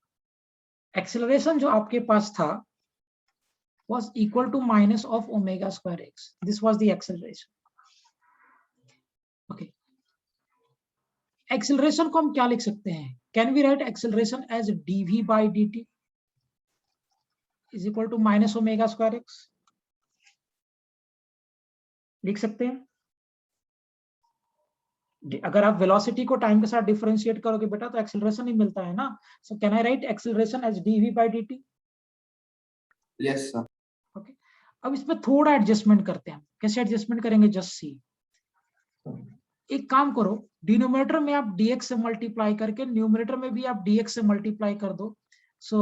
acceleration जो आपके पास था was equal to minus of omega square x. This was the acceleration. Okay. Acceleration को हम क्या लिख सकते हैं? Can we write acceleration as dv by dt is equal to minus omega square x? लिख सकते हैं। अगर आप वेलोसिटी को टाइम के साथ डिफरेंशिएट करोगे बेटा तो एक्सेलरेशन ही मिलता है ना। So can I write acceleration as dv by dt? Yes, sir. Okay. अब इसमें थोड़ा एडजस्टमेंट करते हैं। कैसे एडजस्टमेंट करेंगे? जस्ट सी, एक काम करो, डिनोमिनेटर में आप dx से मल्टीप्लाई करके न्यूमरेटर में भी आप dx से मल्टीप्लाई कर दो। सो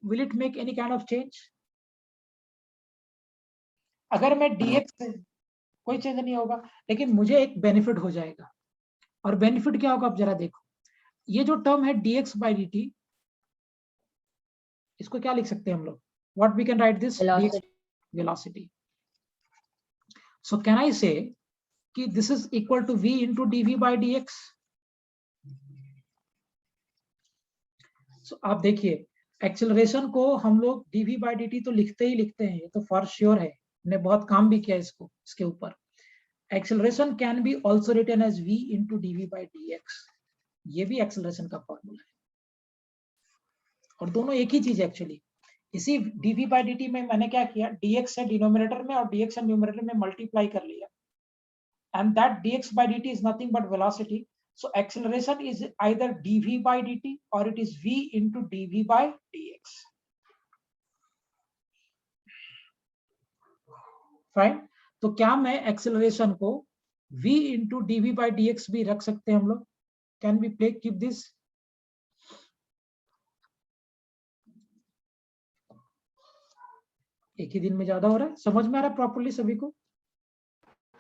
will it make any kind of change? अगर मैं dx से, कोई चेंज नहीं होगा, लेकिन मुझे एक बेनिफिट हो जाएगा। और बेनिफिट क्या होगा? आप जरा देखो, ये जो टर्म है dx by dt, इसको क्या लिख सकते हैं हम लोग? What we can write this? Velocity. So can I say कि this is equal to v into dv by dx? So आप देखिए, एक्सेलरेशन को हम लोग dv by dt तो लिखते ही लिखते हैं, ये तो फॉर श्योर है, हमने बहुत काम भी किया इसको, इसके ऊपर। Acceleration can be also written as v into dv by dx, ये भी एक्सेलरेशन का फॉर्मूला है। और दोनों एक ही चीज है एक्चुअली। इसी dv by dt में मैंने क्या किया, dx से डिनोमिनेटर में और dx से न्यूमरेटर में मल्टीप्लाई कर लिया, and that dx by dt is nothing but velocity. So acceleration is either dv by dt or it is v into dv by dx. Fine. तो क्या मैं एक्सेलरेशन को v into dv by dx भी रख सकते हैं हम लोग? Can we play keep this? एक ही दिन में ज्यादा हो रहा है, समझ में आ रहा है प्रॉपर्ली सभी को?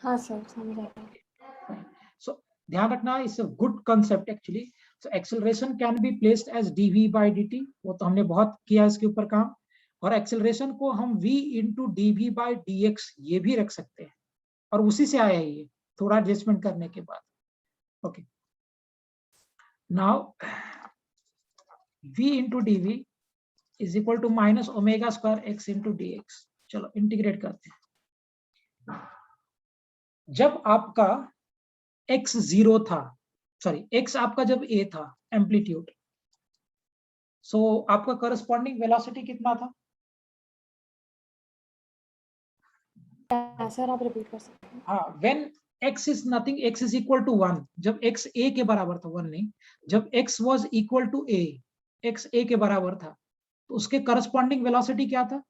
हाँ सर, समझ आया। सो ध्यान रखना, it's a good concept actually. So acceleration can be placed as dv by dt, वो तो हमने बहुत किया इसके ऊपर काम। और एक्सेलरेशन को हम v into dv by dx ये भी रख सकते हैं, और उसी से आया है ये, थोड़ा एडजस्टमेंट करने के बाद। Okay, now v into dv is equal to minus omega square x into dx। चलो इंटीग्रेट करते हैं। जब आपका x 0 था, सॉरी x आपका जब a था एम्पलीट्यूड, सो आपका करस्पॉन्डिंग वेलोसिटी कितना था? सर आप रिपीट कर सकते हैं? हाँ, when x is nothing, x is equal to 1, जब x a के बराबर था, 1 नहीं, जब x was equal to a, x a के बराबर था, तो उसके करस्पॉन्डिंग वेलोसिटी क्या था?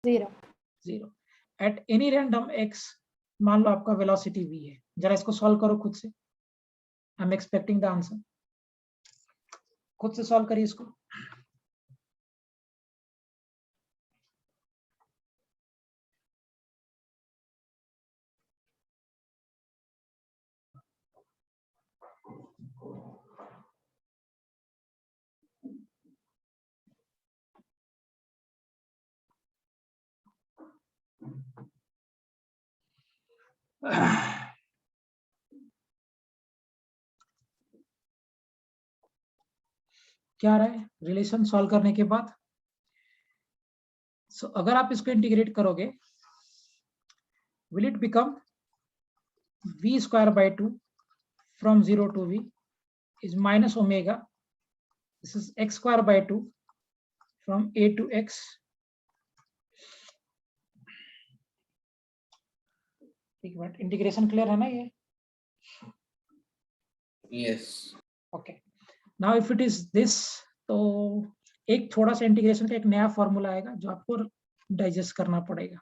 0। एट एनी रैंडम x, मान लो आपका वेलोसिटी v है। जरा इसको सॉल्व करो खुद से, I am expecting the answer. खुद से सॉल्व करिए इसको। क्या आ रहा है रिलेशन सॉल्व करने के बाद? सो अगर आप इसको इंटीग्रेट करोगे, will it become v square by 2 from 0 to v is minus omega, this is x square by 2 from a to x। एक मिनट, इंटीग्रेशन क्लियर है ना ये? Yes. Okay, now if it is this, तो एक थोड़ा सा integration का एक नया फॉर्मूला आएगा जो आपको डाइजेस्ट करना पड़ेगा।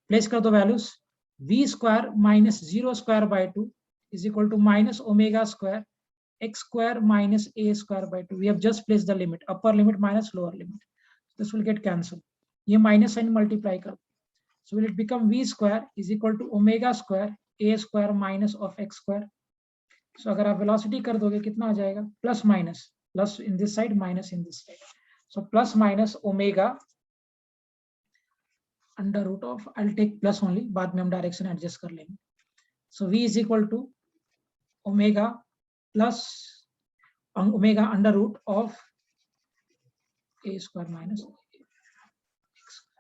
प्लेस कर दो values. v square minus 0 square by 2 is equal to minus omega square x square minus a square by 2. We have just placed the limit, upper limit minus lower limit. This will get cancelled. ये minus sign multiply कर. So will it become v square is equal to omega square a square minus of x square. So अगर आप velocity कर दोगे कितना आ जाएगा? Plus minus, plus in this side, minus in this side. So plus minus omega under root of, I'll take plus only, बाद में हम direction adjust कर लेंगे. So v is equal to omega plus omega under root of a square minus x square.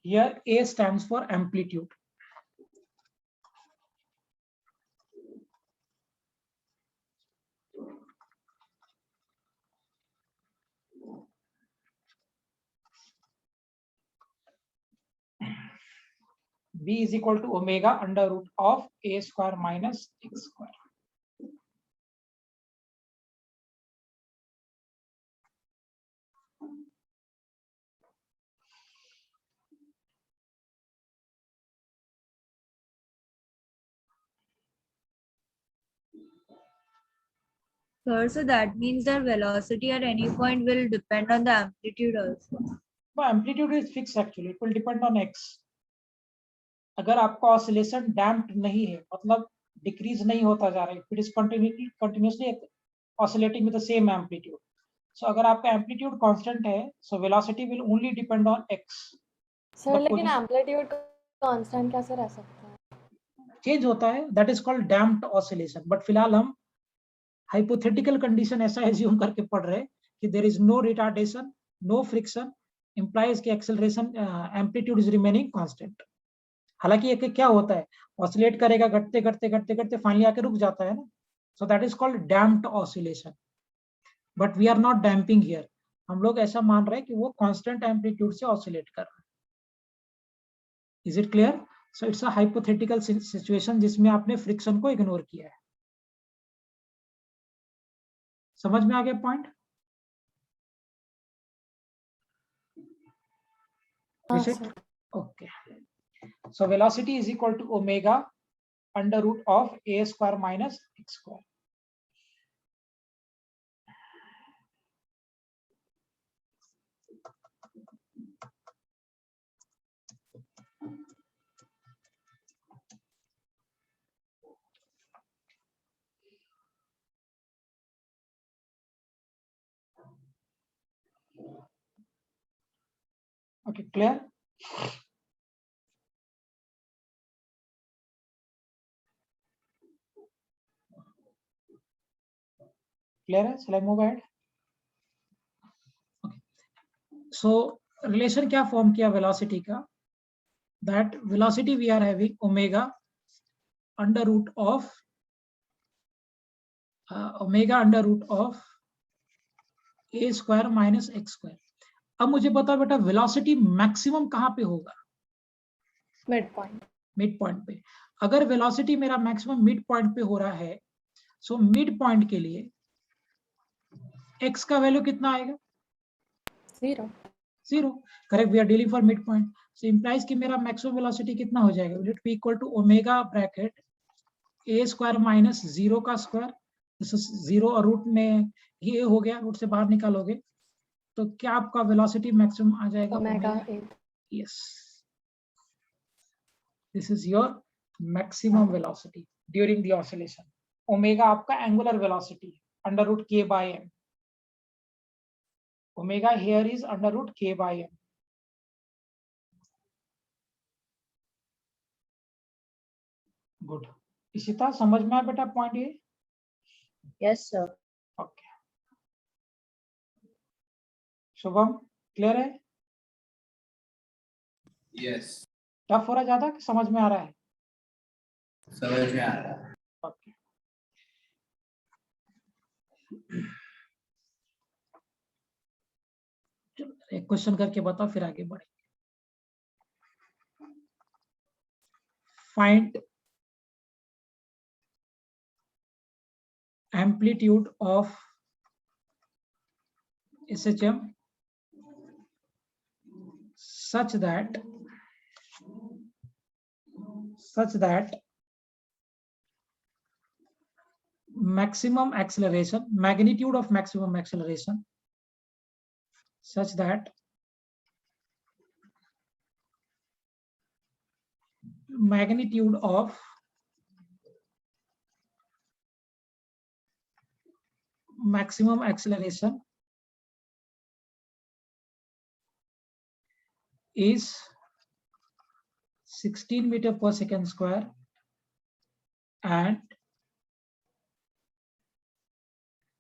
Here a stands for amplitude. B is equal to omega under root of a square minus x square. Sir, so that means that velocity at any point will depend on the amplitude also. No, amplitude is fixed actually. It will depend on x. अगर आपका oscillation damped नहीं है, मतलब decrease नहीं होता जा रहा है, it is continuously oscillating with the same amplitude. So अगर आपका amplitude constant है, so velocity will only depend on x. Sir लेकिन एम्पलीट्यूड कांस्टेंट कैसे रह सकता है? चेंज होता है, that is called damped oscillation. But फिलहाल हम hypothetical condition ऐसा assume करके पढ़ रहे हैं कि there is no retardation, no friction, implies कि acceleration amplitude is remaining constant. हालांकि ये क्या होता है, ऑसिलेट करेगा घटते घटते घटते घटते फाइनली आके रुक जाता है ना. So that is called damped oscillation. But we are not damping here. हम लोग ऐसा मान रहे हैं कि वो कांस्टेंट एम्पलीट्यूड से ऑसिलेट कर रहा है. Is it clear? So it's a hypothetical situation जिसमें आपने फ्रिक्शन को इग्नोर किया है. समझ में आ गया point? Okay. So velocity is equal to omega under root of a square minus x square. Okay, clear? Clear है? Shall I move ahead? Okay. So relation क्या form किया velocity का? That velocity we are having omega under root of a square minus x square. अब मुझे बता बेटा velocity maximum कहाँ पे होगा? Mid point. मिड पॉइंट पे. अगर वेलोसिटी मेरा मैक्सिमम मिड पॉइंट पे हो रहा है, सो मिड पॉइंट के लिए x का वैल्यू कितना आएगा? 0. Correct. We are dealing for mid point. So implies कि मेरा मैक्सिमम वेलोसिटी कितना हो जाएगा? Will it be equal to omega bracket a square minus 0 का स्क्वायर. 0 और रूट में ये हो गया, रूट से बाहर निकालोगे तो क्या आपका वेलोसिटी मैक्सिमम आ जाएगा? Omega 8. Yes. This is your maximum velocity during the oscillation. Omega आपका angular velocity under root k by m. Omega here is under root k by m. Good. Ishita समझ में आया बेटा पॉइंट ये? Yes, sir. Okay. Shubham clear है? Yes. Tough हो रहा ज्यादा कि समझ में आ रहा है? समझ में आ रहा है. Okay. चलो एक क्वेश्चन करके बताओ फिर आगे बढ़े. Find amplitude of SHM such that maximum acceleration, magnitude of maximum acceleration, such that magnitude of maximum acceleration is 16 meter per second square and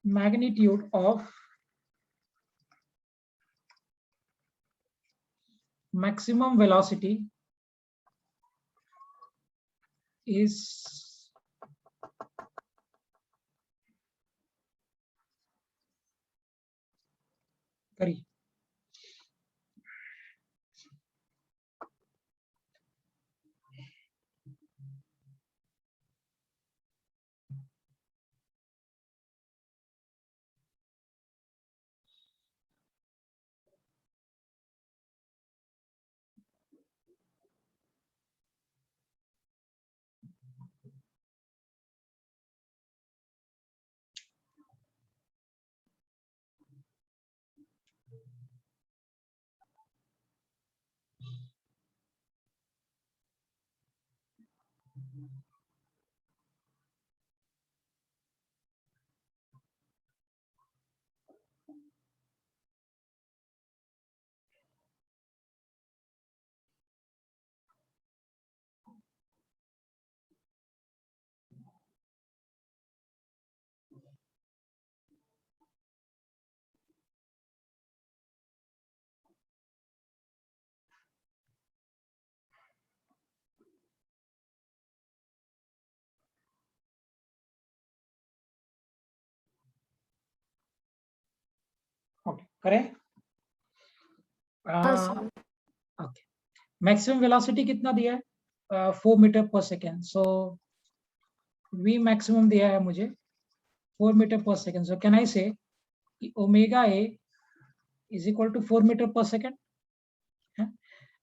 magnitude of maximum velocity is करिए okay करें हाँ sir okay maximum velocity कितना दिया है 4 meter पर second so v maximum दिया है मुझे 4 मीटर पर second so can I say omega a is equal to 4 meter पर सेकेंड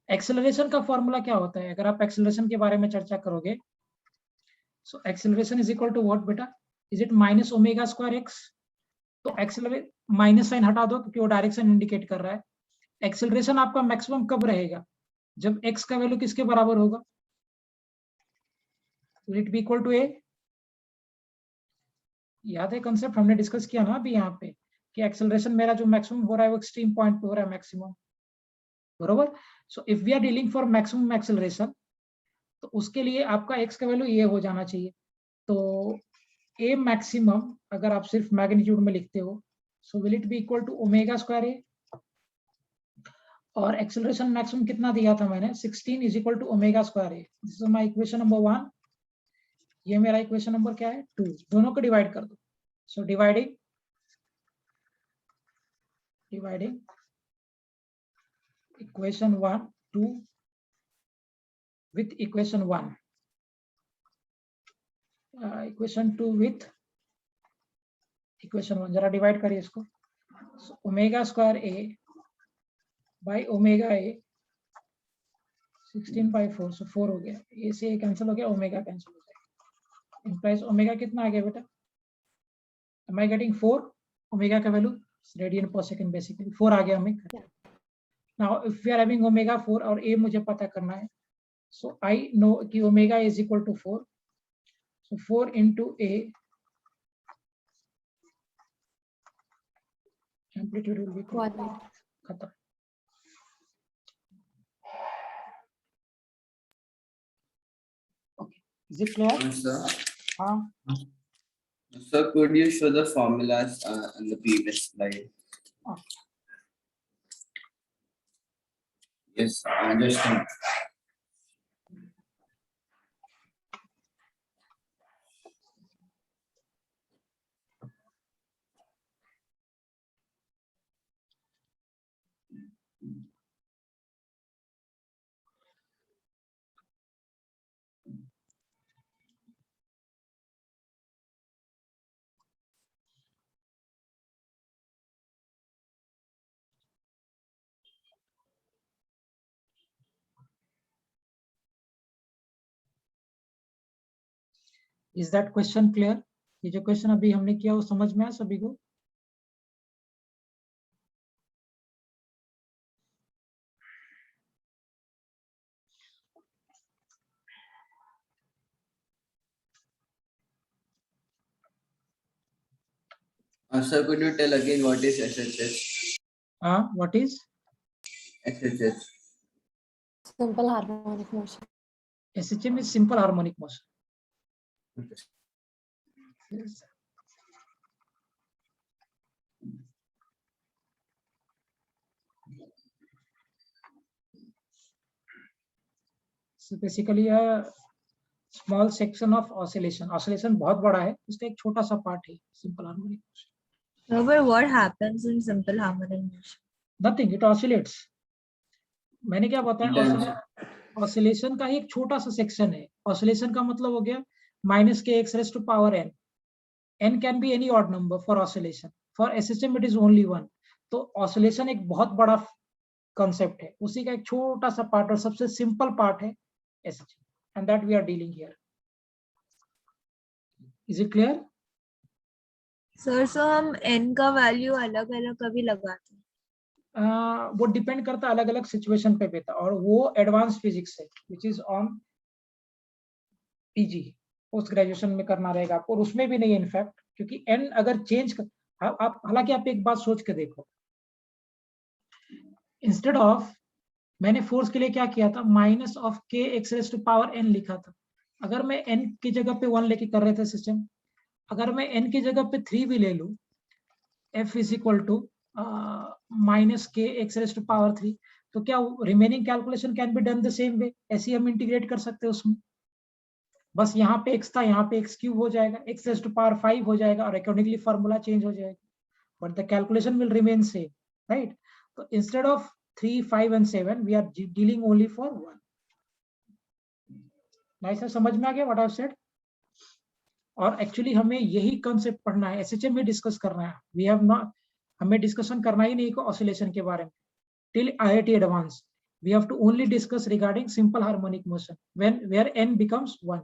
एक्सेलरेशन का फॉर्मूला क्या होता है अगर आप एक्सेलरेशन के बारे में चर्चा करोगे so acceleration is equal to what बेटा is it minus omega square x तो एक्सेलरेट माइनस साइन हटा दो क्योंकि वो डायरेक्शन इंडिकेट कर रहा है एक्सेलरेशन आपका मैक्सिमम कब रहेगा जब x का वैल्यू किसके बराबर होगा will it be equal to a याद है कंसेप्ट हमने डिस्कस किया ना अभी यहाँ पे कि एक्सेलरेशन मेरा जो मैक्सिमम हो रहा है वो एक्सट्रीम पॉइंट पे हो रहा है मैक्सिमम बरोबर so if we are dealing for maximum acceleration तो उसके लिए आपका x का वैल्यू ये हो जाना चाहिए तो a मैक्सिमम अगर आप सिर्फ मैग्नीट्यूड में लिखते हो so will it be equal to omega square a और एक्सेलरेशन मैक्सिमम कितना दिया था मैंने 16 is equal to omega square a this is my equation number 1 ये मेरा इक्वेशन नंबर क्या है 2 दोनों को डिवाइड कर दो so dividing equation 1 2 with equation 1 equation 2 with equation 1 जरा डिवाइड करिए इसको omega square a by omega a 16/4 सो 4 हो गया a से a कैंसिल हो गया ओमेगा कैंसिल हो गया इंप्लाइज ओमेगा कितना आ गया बेटा am I getting 4 ओमेगा का वैल्यू रेडियन पर सेकंड बेसिकली 4 आ गया हमें now if we are having omega 4 और a मुझे पता करना है so I know कि omega is equal to 4 so 4 into a amplitude will be equal to 1 खत्म okay is it clear Sir, हाँ sir, could you show the formulas in the previous slide? okay. Yes, just is that question clear? ये जो question अभी हमने किया वो समझ में आया सभी को? Sir, could you tell again what is SHS? What is SHS. Simple harmonic motion. SHM? Is simple harmonic motion. Yes. So basically a small section of oscillation. Oscillation बहुत बड़ा है, उसका एक छोटा सा पार्ट है simple harmonic motion. No, but what happens in simple harmonic motion? Nothing, it oscillates. मैंने क्या बताया? Dance. ऑसिलेशन का ही एक छोटा सा सेक्शन है. ऑसिलेशन का मतलब हो गया minus k x raise to power n. N can be any odd number for oscillation. For SHM it is only one. तो ऑसिलेशन एक बहुत बड़ा कॉन्सेप्ट है, उसी का एक छोटा सा पार्ट और सबसे सिंपल पार्ट है SHM, and that we are dealing here. Is it clear? Sir, so हम n का वैल्यू अलग अलग कभी लगाते हैं? वो डिपेंड करता है अलग अलग सिचुएशन पे बेटा, और वो एडवांस फिजिक्स है which is on PG, post graduation में करना रहेगा आपको, और उसमें भी नहीं है इनफैक्ट, क्योंकि एन अगर चेंज कर, आप हालांकि आप एक बात सोच के देखो, इंस्टेड ऑफ मैंने फोर्स के लिए क्या किया था, minus of k x raise to power n लिखा था. अगर मैं एन की जगह पे 1 लेके कर रहे थे सिस्टम, अगर मैं एन की जगह पे 3 भी ले लूं, F is equal to minus k x raise to power 3, तो क्या remaining calculation can be done the same way. ऐसे ही हम इंटीग्रेट कर सकते हैं उसमें. बस यहाँ पे x था, यहाँ पे x क्यूब हो जाएगा, x रेज टू पावर 5 हो जाएगा, और अकॉर्डिंगली फॉर्मूला चेंज हो जाएगा, but the calculation will remain same, right? तो instead of 3, 5 and 7 we are dealing only for 1. Nice है, समझ में आ गया व्हाट आई हैव सेड? और एक्चुअली हमें यही कांसेप्ट पढ़ना है, एसएचएम में डिस्कस करना है. वी हैव नॉट, हमें डिस्कशन करना ही नहीं को ऑसिलेशन के बारे में till IIT advance. We have to only discuss regarding simple harmonic motion when where n becomes 1.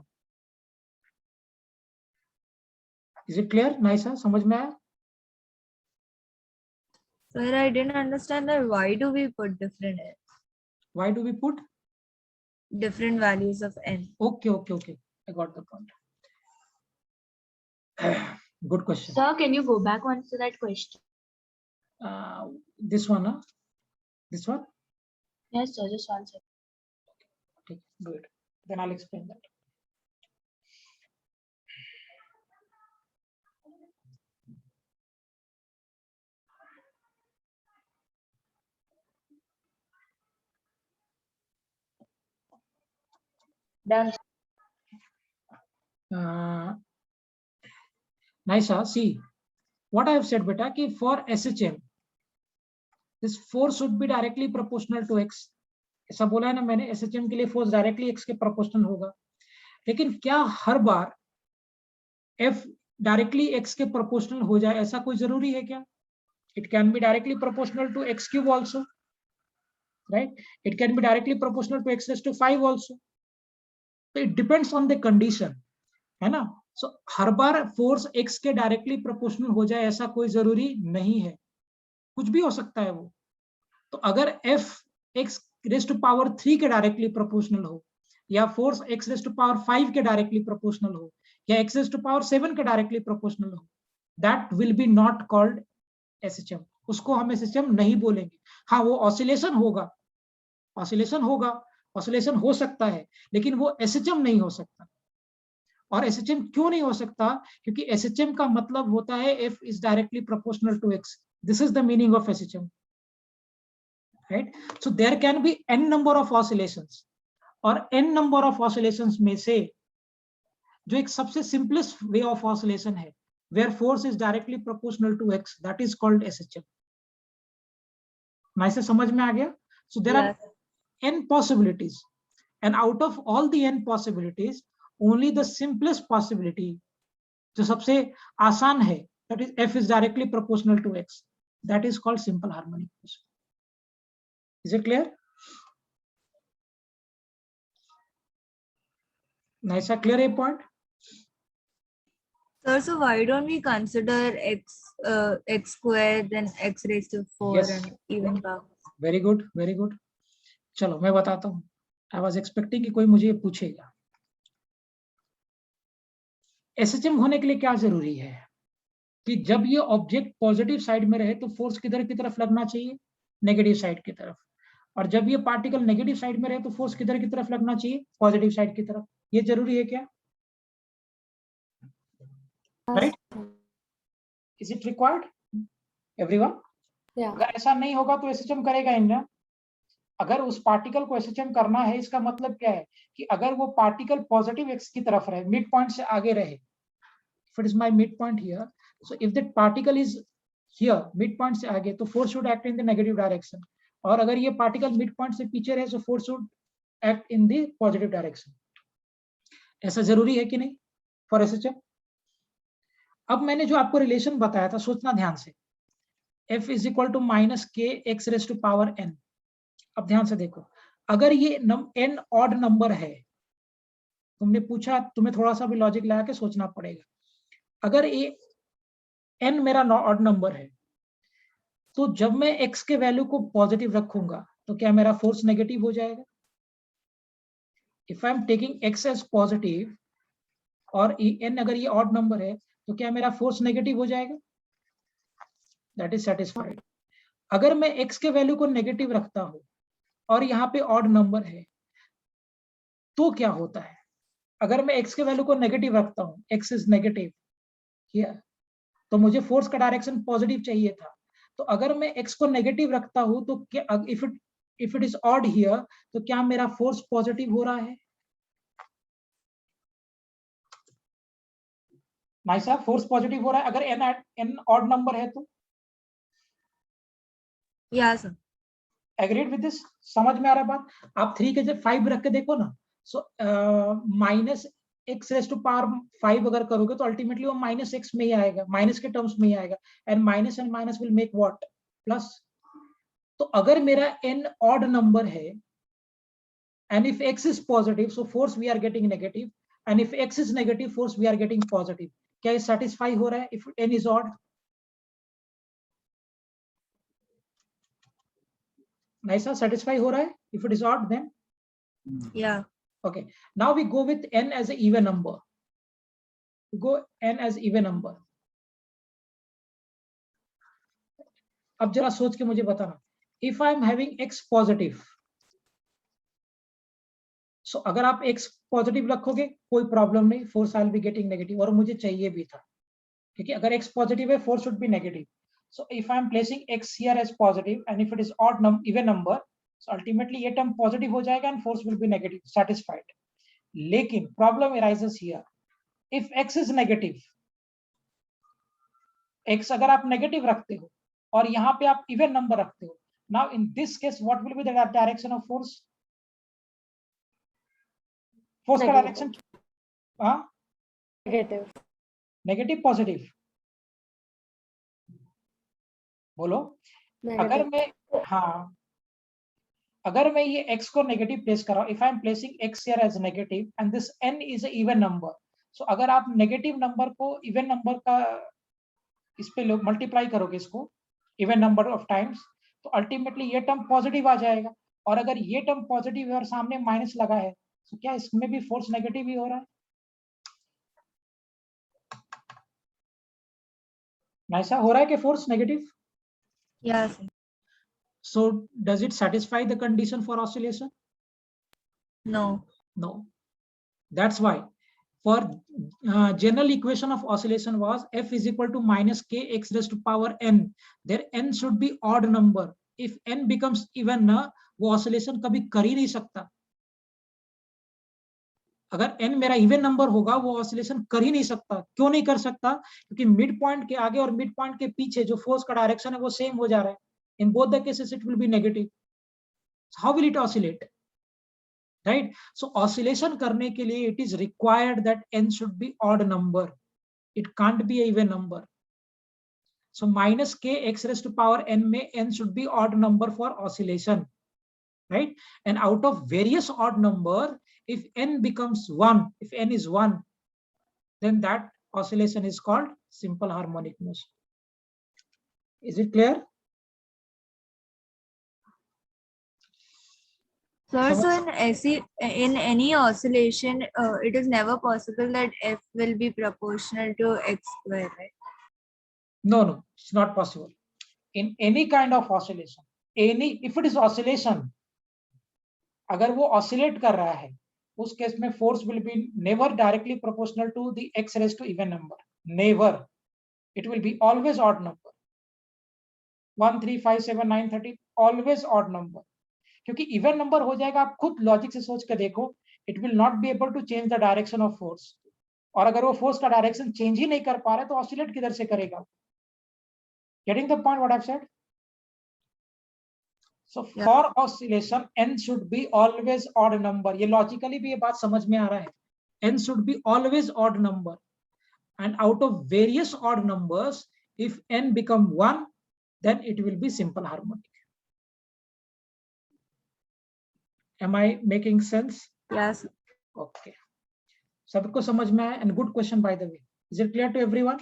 Is it clear? Nice है, समझ में आया? Sir, I didn't understand that why do we put why do we put different values of n? okay, I got the point. Good question. Sir, can you go back once to that question? This one, huh? This one? Yes, sir, just one second. Okay, good. Then I'll explain that. Done. Nice, huh? See what I have said, beta, कि for SHM this force should be directly proportional to x. ऐसा बोला है ना मैंने, SHM के लिए force directly x के proportional होगा. लेकिन क्या हर बार F डायरेक्टली x के प्रोपोर्शनल हो जाए, ऐसा कोई जरूरी है क्या? It can be directly proportional to x cube also, right? It can be directly proportional to x raised to 5 also. So it depends on the condition, है ना? So हर बार फोर्स x के डायरेक्टली प्रोपोर्शनल हो जाए ऐसा कोई जरूरी नहीं है, कुछ भी हो सकता है वो. तो अगर f x raise to power 3 के डायरेक्टली प्रोपोर्शनल हो, या force x raise to power 5 के डायरेक्टली प्रोपोर्शनल हो, या x रेज टू पावर 7 के डायरेक्टली प्रोपोर्शनल हो, that will be not called SHM. उसको हम SHM नहीं बोलेंगे. हाँ, वो ऑसिलेशन होगा, ऑसिलेशन हो सकता है, लेकिन वो SHM नहीं हो सकता. और SHM क्यों नहीं हो सकता? क्योंकि SHM का मतलब होता है F is directly proportional to X. This is the meaning of SHM, right? So there can be n number of oscillations, और n number of oscillations में से जो एक सबसे simplest way of oscillation है, where force is directly proportional to X, that is called SHM. Nice से समझ में आ गया? So there are n possibilities, and out of all the n possibilities, only the simplest possibility, जो सबसे आसान है, that is F is directly proportional to X, that is called simple harmonic motion. Is it clear? Nice, clear a point? Sir, so why don't we consider x square then x raised to 4 Yes. and even power? Very good, very good. चलो मैं बताता हूँ. I was expecting कि कोई मुझे ये पूछेगा. SHM होने के लिए क्या जरूरी है कि जब ये ऑब्जेक्ट पॉजिटिव साइड में रहे तो फोर्स किधर की तरफ लगना चाहिए? नेगेटिव साइड की तरफ. और जब ये पार्टिकल नेगेटिव साइड में रहे तो फोर्स किधर की तरफ लगना चाहिए? पॉजिटिव साइड की तरफ. ये जरूरी है क्या? Right? Is it required everyone? Yeah. अगर ऐसा नहीं होगा तो एसएचएम करेगा ही ना. अगर उस पार्टिकल को एसएचएम करना है, इसका मतलब क्या है कि अगर वो पार्टिकल पॉजिटिव एक्स की तरफ रहे, मिड पॉइंट से आगे रहे, if it is my midpoint here, so if that particle is here mid point से आगे, तो force should act in the negative direction. और अगर ये particle mid point से पीछे रहे, so force should act in the positive direction. ऐसा जरूरी है कि नहीं for SHM? अब मैंने जो आपको रिलेशन बताया था, सोचना ध्यान से. F is equal to minus k x raised to power n. अब ध्यान से देखो, अगर ये n ऑड नंबर है, तुमने पूछा, तुम्हें थोड़ा सा भी लॉजिक लगा के सोचना पड़ेगा. अगर ये n मेरा ऑड नंबर है, तो जब मैं x के वैल्यू को पॉजिटिव रखूंगा तो क्या मेरा फोर्स नेगेटिव हो जाएगा? If I am taking x as positive और n अगर ये ऑड नंबर है तो क्या मेरा फोर्स नेगेटिव हो जाएगा? That is satisfied. अगर मैं x के वैल्यू को नेगेटिव रखता हूं और यहाँ पे ऑड नंबर है तो क्या होता है? अगर मैं x के वैल्यू को नेगेटिव रखता हूं, x इज नेगेटिव हियर, तो मुझे फोर्स का डायरेक्शन पॉजिटिव चाहिए था. तो अगर मैं x को नेगेटिव रखता हूं तो क्या, if it is odd here, तो क्या मेरा फोर्स पॉजिटिव हो रहा है? नहीं सर, फोर्स पॉजिटिव हो रहा है अगर n ऑड नंबर है तो. Yeah, sir. Agreed with this? समझ में आ रहा है बात? आप 3 के जब 5 रख के देखो ना, so minus x raise to power 5 अगर करोगे तो अल्टीमेटली वो माइनस x में ही आएगा, माइनस के टर्म्स में ही आएगा. And minus will make what? Plus. तो अगर मेरा n ऑड नंबर है and if x is positive, so force we are getting negative, and if x is negative, force we are getting positive. क्या ये satisfy हो रहा है if n is odd? नहीं सर, सेटिस्फाई हो रहा है if it is odd then? Yeah. Okay, now we go with n as an even number. We go n as even number. अब जरा सोच के मुझे बताना, if I am having x positive, so अगर आप x पॉजिटिव रखोगे कोई प्रॉब्लम नहीं, force I will be getting negative, और मुझे चाहिए भी था, क्योंकि अगर x पॉजिटिव है force should be negative. So if I am placing x here as positive and if it is odd even number, so ultimately ये term positive हो जाएगा and force will be negative. Satisfied. लेकिन problem arises here. If x is negative, x अगर आप negative रखते हो और यहाँ पे आप even number रखते हो, now in this case what will be the direction of force? Force का direction हाँ? Negative. Negative, positive. बोलो. अगर मैं अगर मैं ये x को नेगेटिव प्लेस कर रहा हूं, if I am placing x here as negative and this n is a even number, so अगर आप नेगेटिव नंबर को इवन नंबर का इस पे मल्टीप्लाई करोगे इसको इवन नंबर ऑफ टाइम्स, तो अल्टीमेटली ये टर्म पॉजिटिव आ जाएगा. और अगर ये टर्म पॉजिटिव है और सामने माइनस लगा है, तो क्या इसमें भी फोर्स नेगेटिव ही हो रहा है? ऐसा हो रहा है कि force negative? Yeah, sir. So does it satisfy the condition for oscillation? No. No. That's why for general equation of oscillation was f is equal to minus k x raised to power n. There n should be odd number. If n becomes even ना, वो oscillation कभी कर ही नहीं सकता. अगर n मेरा even number होगा वो ऑसिलेशन कर ही नहीं सकता. क्यों नहीं कर सकता? क्योंकि मिड पॉइंट के आगे और मिड पॉइंट के पीछे जो फोर्स का डायरेक्शन है वो सेम हो जा रहा है. In both the cases it will be negative. So how will it oscillate? Right? So oscillation करने के लिए it is required that n should be odd number. It can't be a even number. So minus k x raised to power n में n should be odd number for oscillation. Right? And out of various odd number, if n becomes 1, if n is 1, then that oscillation is called simple harmonic motion. Is it clear? Sir, so in any oscillation, it is never possible that f will be proportional to x square, right? No, it's not possible. In any kind of oscillation, if it is oscillation, अगर वो oscillate कर रहा है, उस case में force will be never directly proportional to the x raised to even number. Never. It will be always odd number. 1, 3, 5, 7, 9, 30, always odd number. क्योंकि even number हो जाएगा, आप खुद लॉजिक से सोच के देखो, it will not be able to change the direction of force. और अगर वो फोर्स का डायरेक्शन चेंज ही नहीं कर पा रहा है तो ऑसिलेट किधर से करेगा? Getting the point what I have said? So for oscillation n should be always odd number. ये लॉजिकली भी ये बात समझ में आ रहा है. n should be always odd number, and out of various odd numbers if n become 1 then it will be simple harmonic. Am I making sense? Yes. Okay. सबको समझ में आया? And good question by the way. Is it clear to everyone?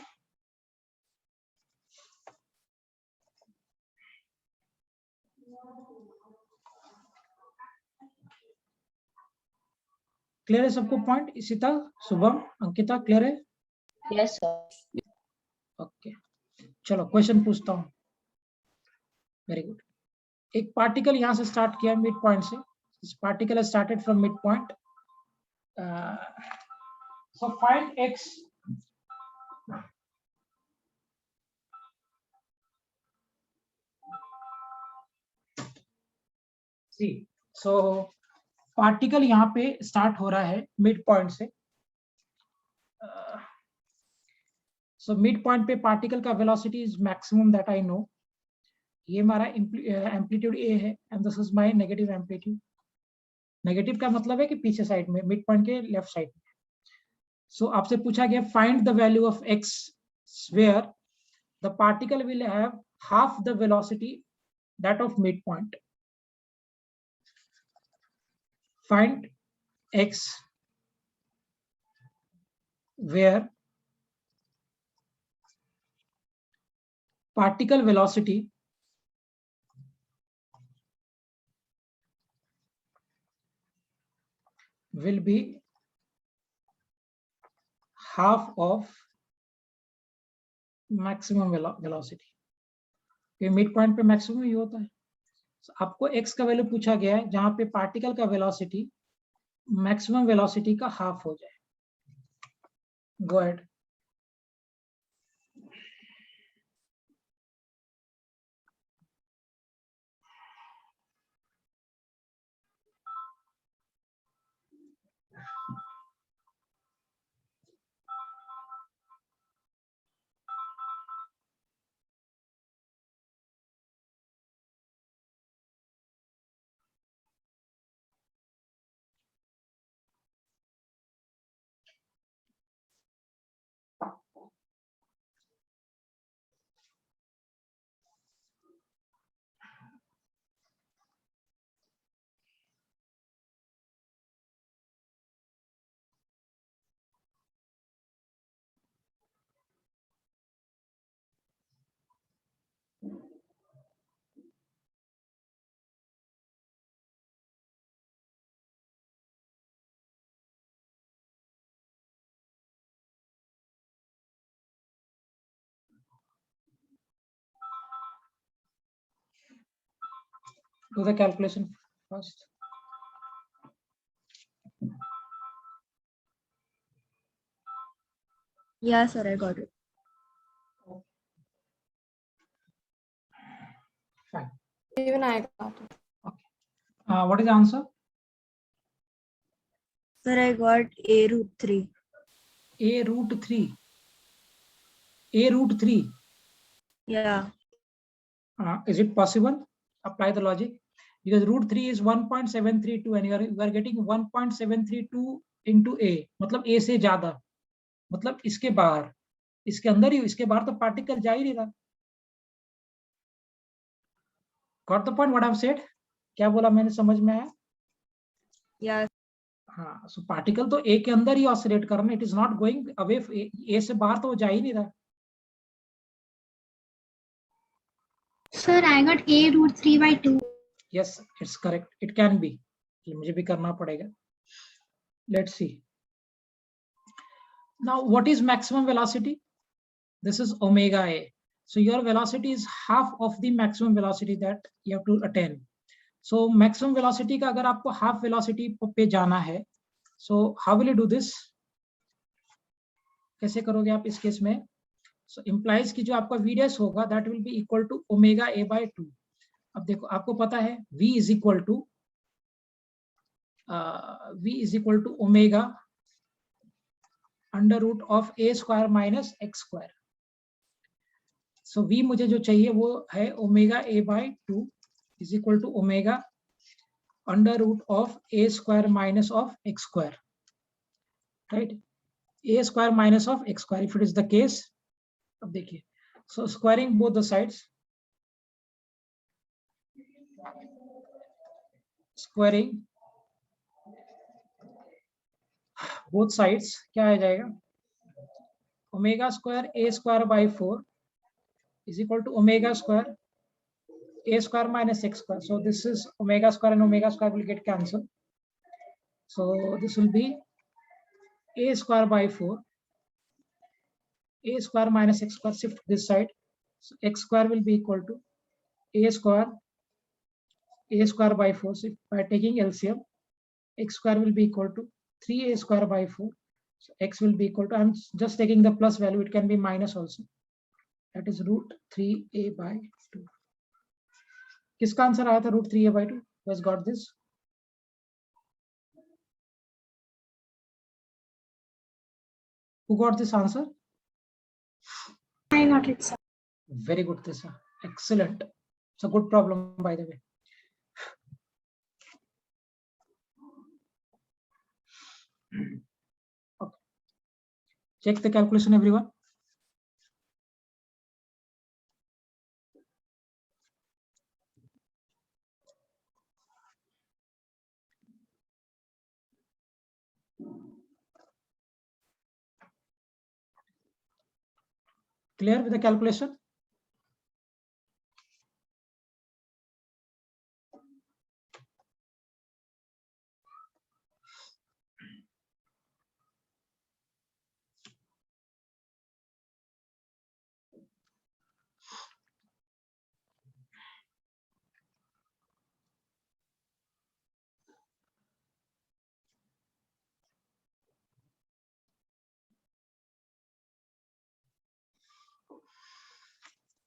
Clear है सबको point? Ishita, Shubham, Ankita, clear है? Yes, sir. Okay, चलो question पूछता हूँ. Very good. एक पार्टिकल यहां से स्टार्ट किया मिड पॉइंट से. This particle has started from midpoint. So find x. See, so particle यहाँ पे start हो रहा है midpoint से. So midpoint पे particle का velocity is maximum that I know. ये हमारा amplitude a है and this is my negative amplitude. Negative का मतलब है कि पीछे साइड में, मिड पॉइंट के लेफ्ट साइड में. सो आपसे पूछा गया find the value of x where the particle will have half the velocity that of mid point. Find x where particle velocity will be half of maximum velocity. ये mid point पे maximum ही होता है. so, आपको x का value पूछा गया है जहां पे पार्टिकल का वेलोसिटी मैक्सिमम वेलोसिटी का हाफ हो जाए. Go ahead. Do the calculation first. Yeah, sir, I got it. Fine. Even I got it. What is the answer? Sir, I got a root 3. A root 3. A root 3. Yeah. Is it possible? Apply the logic. Because root 3 is 1.732 and you are getting 1.732 into a. मतलब a से ज्यादा, मतलब इसके बाहर, इसके अंदर ही, इसके बाहर तो पार्टिकल जा ही नहीं रहा. Got the point what I've said? क्या बोला मैंने, समझ में आया? Yeah. हाँ, सो पार्टिकल तो ए के अंदर ही ऑसिलेट कर रहा है, it is not going away, A से बाहर तो वो जा ही नहीं रहा। Sir, I got A root 3 by 2. Yes, it's correct. It can be. ये मुझे भी करना पड़ेगा. Let's see. Now, what is maximum velocity? This is omega a. So your velocity is half of the maximum velocity that you have to attain. So maximum velocity का अगर आपको half velocity पे जाना है, so how will you do this? कैसे करोगे आप इस केस में? So implies कि जो आपका VDS होगा that will be equal to omega a by 2. अब देखो आपको पता है V is equal to omega under root of a square minus x square. So V मुझे जो चाहिए वो है omega a by 2 is equal to omega under root of a square minus of x square, right? A square minus of x square if it is the case. अब देखिए, so squaring both the sides, squaring both sides क्या आ जाएगा? Omega square a square by 4 is equal to omega square a square minus x square. So this is omega square and omega square will get cancelled. So this will be a square by 4, a square minus x square, shift this side. So x square will be equal to a square by 4. So by taking LCM, x square will be equal to 3a square by 4. So x will be equal to, I'm just taking the plus value, it can be minus also. That is root 3a by 2. किसका answer आया था root 3a by 2? Who has got this? Who got this answer? I got it, sir. Very good, Tessa. Excellent. It's a good problem, by the way. Okay. Check the calculation, everyone. Clear with the calculation?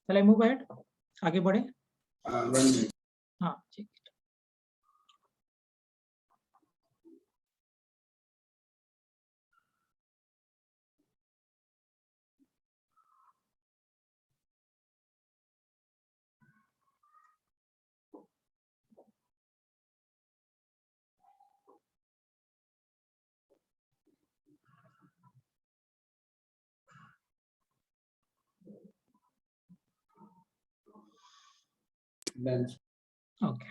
Shall I move ahead? आगे बढ़े? हाँ, ठीक. Okay,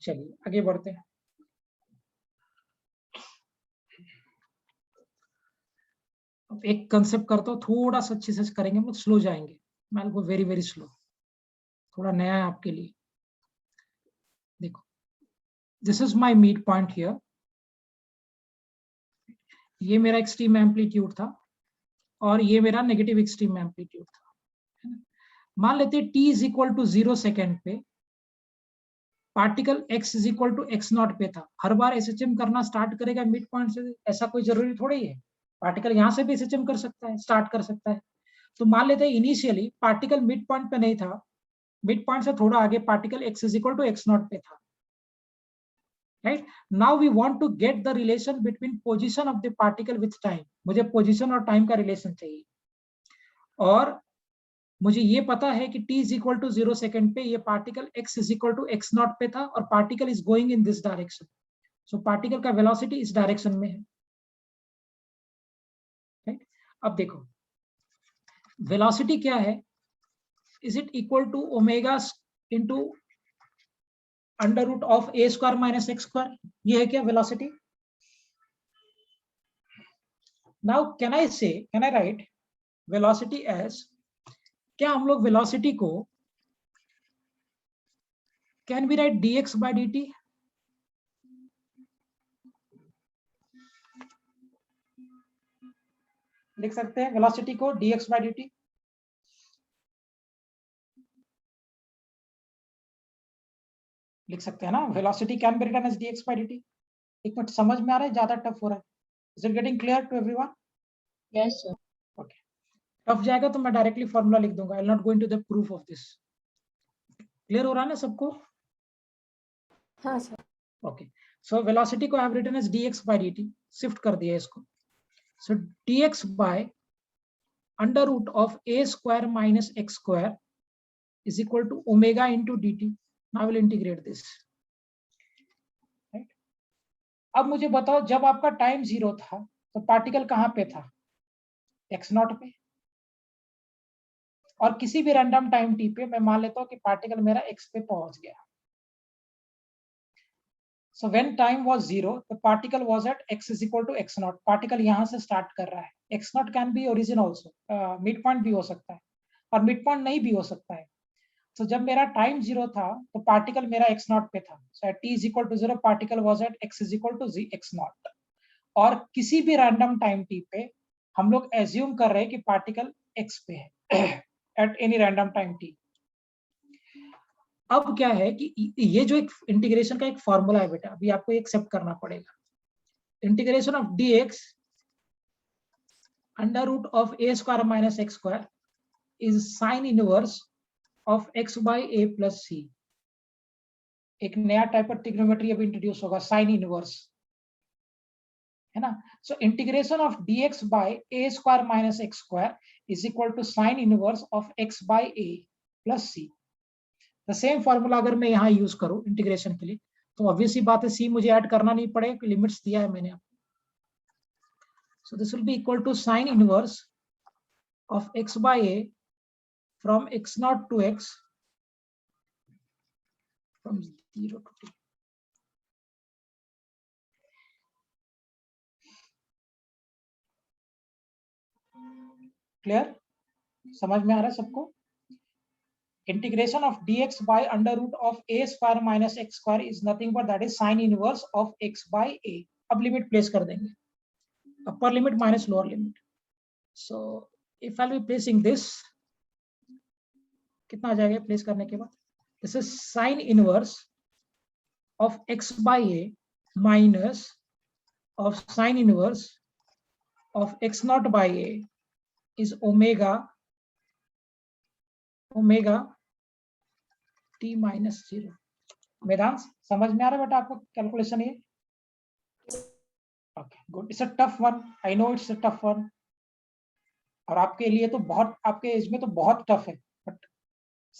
चलिए आगे बढ़ते हैं. अब एक कंसेप्ट करता हूँ, थोड़ा सा अच्छे से करेंगे, हम स्लो जाएंगे. मैं गो वेरी वेरी स्लो, थोड़ा नया है आपके लिए. देखो, this is my mid point here. ये मेरा एक्सट्रीम एम्पलीट्यूड था और ये मेरा नेगेटिव एक्सट्रीम एम्पलीट्यूड था. मान लेते हैं t is equal to 0 second पे particle x is equal to x naught पे था. हर बार SHM करना स्टार्ट करेगा मिड पॉइंट से, ऐसा कोई जरूरी थोड़ी है. पार्टिकल यहाँ से भी SHM कर सकता है, स्टार्ट कर सकता है. तो मान लेते हैं इनिशियली पार्टिकल मिड पॉइंट पे नहीं था, मिड पॉइंट से थोड़ा आगे particle x is equal to x naught पे था. Right, now we want to get the relation between position of the particle with time. मुझे पोजीशन और टाइम का रिलेशन चाहिए और मुझे ये पता है कि t is equal to 0 second पे ये particle x is equal to x naught पे था और particle is going in this direction. So particle का वेलोसिटी इस डायरेक्शन में है. राइट, अब देखो वेलोसिटी क्या है, is it equal to omega into under root of a square minus x square, ये है क्या velocity? Now can I write velocity as, क्या हम लोग वेलोसिटी को can be write dx by dt? लिख सकते हैं वेलोसिटी को dx by dt? लिख सकते हैं ना, velocity can be written as dx by dt। एक मिनट, समझ में आ रहा है, ज्यादा टफ हो रहा है? Is it getting clear to everyone? Yes, sir. Okay, tough जाएगा तो मैं डायरेक्टली फॉर्मूला लिख दूंगा, I will not go into the proof of this. Clear हो रहा है ना सबको? हाँ सर। ओके, सो वेलोसिटी को I have written as dx by dt, shift कर दिया इसको। So dx by under root of a square minus x square is equal to omega into dt. Now I will integrate this. Right? अब मुझे बताओ, जब आपका time 0 था तो पार्टिकल कहां पे था? x0 पे। और किसी भी रैंडम टाइम t पे मैं मान लेता हूं कि पार्टिकल मेरा x पे पहुंच गया। So when time was 0, the particle was at x is equal to x0. Particle यहां से स्टार्ट कर रहा है। x0 can be origin also, mid point भी हो सकता है और मिड पॉइंट नहीं भी हो सकता है। तो जब मेरा टाइम 0 था तो पार्टिकल मेरा x0 पे था। So at t is equal to 0, particle was at x is equal to x0। और किसी भी रैंडम टाइम t पे हम लोग एज्यूम कर रहे हैं कि पार्टिकल x पे है at any random time t। अब क्या है कि ये जो एक इंटीग्रेशन का एक फॉर्मूला है बेटा, अभी आपको एक्सेप्ट करना पड़ेगा। Integration of dx under root of a square minus x square is sine inverse of x by a plus c। एक नया टाइप ऑफ ट्रिग्नोमेट्री अभी इंट्रोड्यूस होगा, साइन इनवर्स, है ना। So integration of dx by a square minus x square is equal to sine inverse of x by a plus c। The same formula अगर मैं यहाँ use करूं integration के लिए, तो ऑब्वियसली बात है c मुझे ऐड करना नहीं पड़ेगा, लिमिट्स दिया है मैंने आपको। So this will be equal to sine inverse of x by a from x0 to x from 0 to t। Clear? समझ में आ रहा है सबको? Integration of dx by under root of a square minus x square is nothing but that is sine inverse of x by a। अब limit place कर देंगे, upper limit minus lower limit. So if I be placing this, कितना आ जाएगा place करने के बाद? This is sine inverse of x by a minus of sine inverse of x0 by a is omega t minus 0। Vedansh समझ में आ रहा है बेटा आपको कैलकुलेशन ये? Okay good, it's a tough one, I know it's a tough one, और आपके लिए तो बहुत, आपके एज में तो बहुत टफ है, बट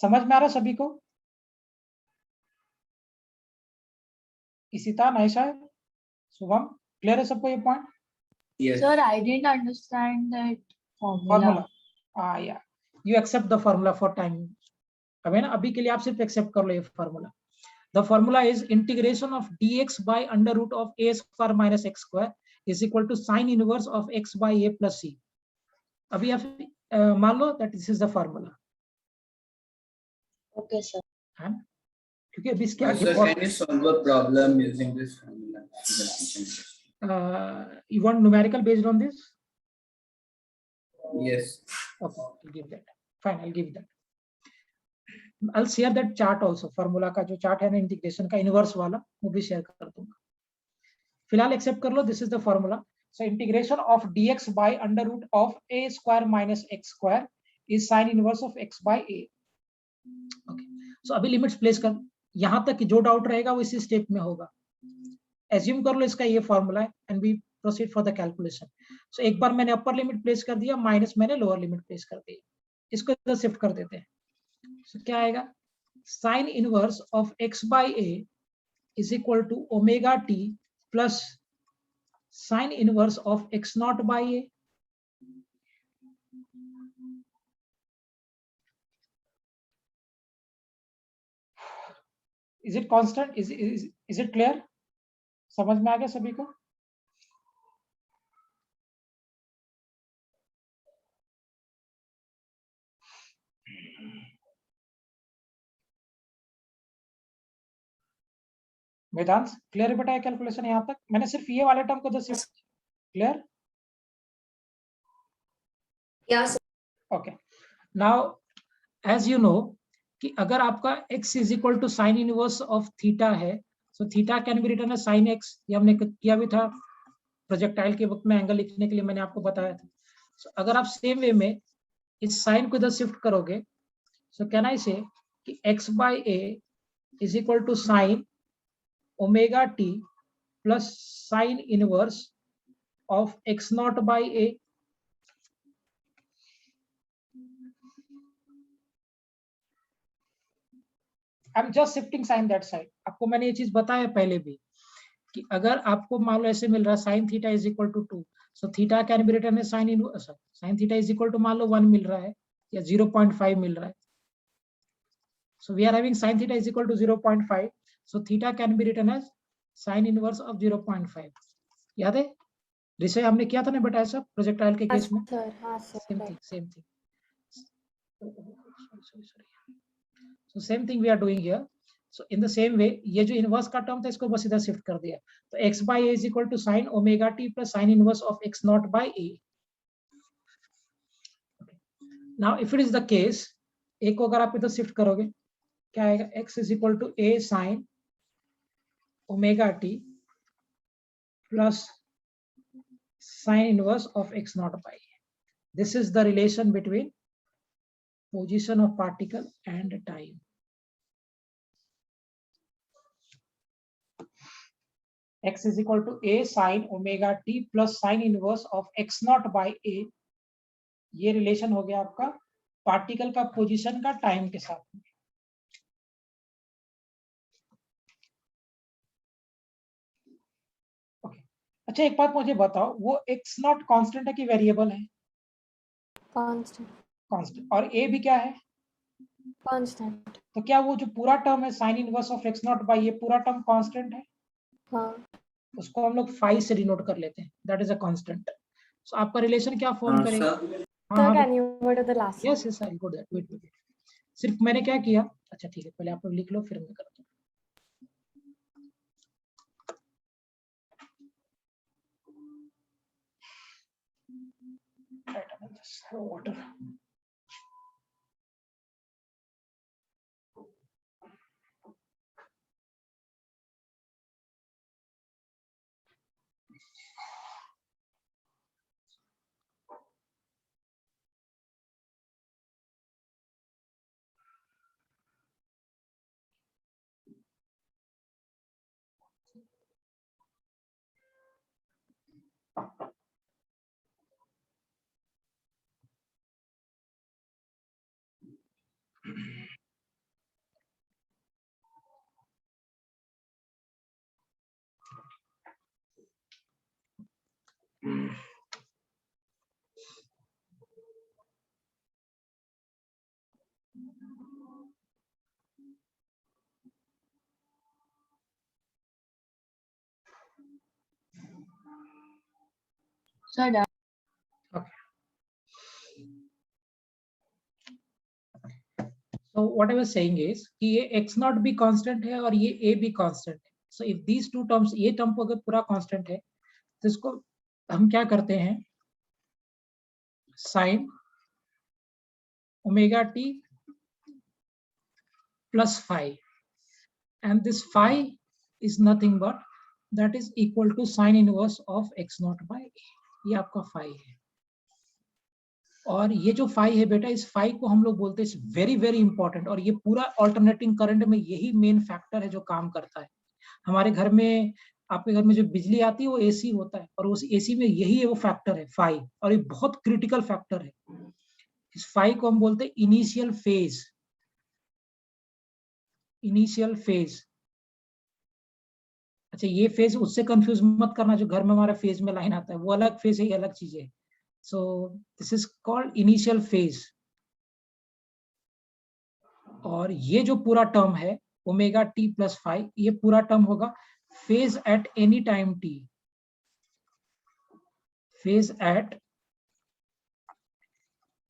समझ में आ रहा है सभी को? इशिता, नाइशा, शुभम, क्लियर है सबको ये point? Yes. Sir, I didn't understand that formula. या you accept the formula for time. अब है ना, अभी के लिए आप सिर्फ एक्सेप्ट कर लो ये formula. The formula is integration of dx by under root of a square minus x square is equal to sine inverse of x by a plus c। अभी आप मान लो that this is the formula, Okay, sir. है ना? क्योंकि अभी इसके Sir, आगे can you solve a problem using this formula? you want numerical based on this? Yes. Okay, I'll give that. Fine, I'll give that. I'll share that chart also, formula का जो chart है ना integration का inverse वाला, वो भी share कर दूंगा। फिलहाल एक्सेप्ट कर लो, this is the formula. So integration of dx by under root of a square minus x square is sine inverse of x by a। Okay, so अभी लिमिट्स प्लेस कर, यहां तक कि जो डाउट रहेगा वो इसी स्टेप में होगा। एज्यूम कर लो इसका ये फॉर्मूला है and we proceed for the calculation. So एक बार मैंने अपर लिमिट प्लेस कर दिया, माइनस मैंने लोअर लिमिट प्लेस कर दिया, इसको इधर शिफ्ट कर देते हैं। सो क्या आएगा? Sine inverse of x by a is equal to omega t plus sine inverse of x0 by a। Is it constant? Is it clear? समझ में आ गया सभी को? वेदांत क्लियर है बेटा कैलकुलेशन यहाँ तक? मैंने सिर्फ ये वाले टर्म को just clear? Yes. Okay, now as you know कि अगर आपका x is equal to sine inverse of theta है, so theta can be written as sine x, ये हमने किया भी था प्रोजेक्टाइल के वक्त में एंगल लिखने के लिए, मैंने आपको बताया था। सो अगर आप सेम वे में इस साइन को इधर शिफ्ट करोगे, सो कैन आई से कि x by a is equal to sine omega t plus sine inverse of x naught by a। I am just shifting sine that side. आपको मैंने ये चीज बताया पहले भी कि अगर आपको मान लो ऐसे मिल रहा है sine theta is equal to 2, so theta can be written as sine inverse, sine theta is equal to मान लो 1 मिल रहा है या 0.5 मिल रहा है, so we are having sine theta is equal to 0.5, so theta can be written as sine inverse of 0.5। याद है विषय हमने किया था ना बेटा ऐसा प्रोजेक्टाइल के केस में? हाँ sir, same thing so same thing we are doing here. So in the same way ये जो इनवर्स का टर्म था इसको बस इधर शिफ्ट कर दिया, तो x by a is equal to sin omega t plus sin inverse of x naught by a. Okay. Now if it is the case, a को अगर आप इधर शिफ्ट करोगे क्या आएगा? x is equal to a sin omega t plus sin inverse of x naught by a. This is the relation between position of particle and time. X is equal to a sin omega t plus sin inverse of x naught by a. ये relation हो गया आपका particle का position का time के साथ में। Okay, अच्छा एक बात मुझे बताओ, वो x नॉट कांस्टेंट है कि वेरिएबल है? कांस्टेंट। कांस्टेंट। और a भी क्या है? कांस्टेंट। तो क्या वो जो पूरा टर्म है sign inverse of x naught by ये पूरा टर्म कांस्टेंट है? हाँ। उसको हम लोग फाई से डिनोट कर लेते हैं, दैट इज अ कांस्टेंट। सो आपका रिलेशन क्या फॉर्म करेगा? Sir, can you go to the last one? Yes yes I will go that. Wait सिर्फ मैंने क्या किया, अच्छा ठीक है पहले आप लोग लिख लो फिर मैं करता हूँ। Water Sir, done. So what I was saying is कि ये x नॉट भी कांस्टेंट है और ये a भी कांस्टेंट है। So if these two terms, ये टर्म अगर पूरा कांस्टेंट है तो इसको हम क्या करते हैं, sin omega t plus phi, and this phi is nothing but that is equal to sin inverse of x naught by a. ये आपका phi है। और ये जो फाई है बेटा, इस फाई को हम लोग बोलते हैं वेरी वेरी इंपॉर्टेंट, और ये पूरा ऑल्टरनेटिंग करंट में यही मेन फैक्टर है जो काम करता है। हमारे घर में, आपके घर में जो बिजली आती है वो एसी होता है, और उस एसी में यही है वो फैक्टर है फाई, और ये बहुत क्रिटिकल फैक्टर है। इस फाई को हम बोलते हैं इनिशियल फेज। इनिशियल फेज, अच्छा ये फेज उससे कंफ्यूज मत करना जो घर में हमारा फेज में लाइन आता है, वो अलग फेज है, ये अलग चीज है। So this is called initial phase। और ये जो पूरा टर्म है ओमेगा टी प्लस फाइव, ये पूरा टर्म होगा phase at any time t, phase at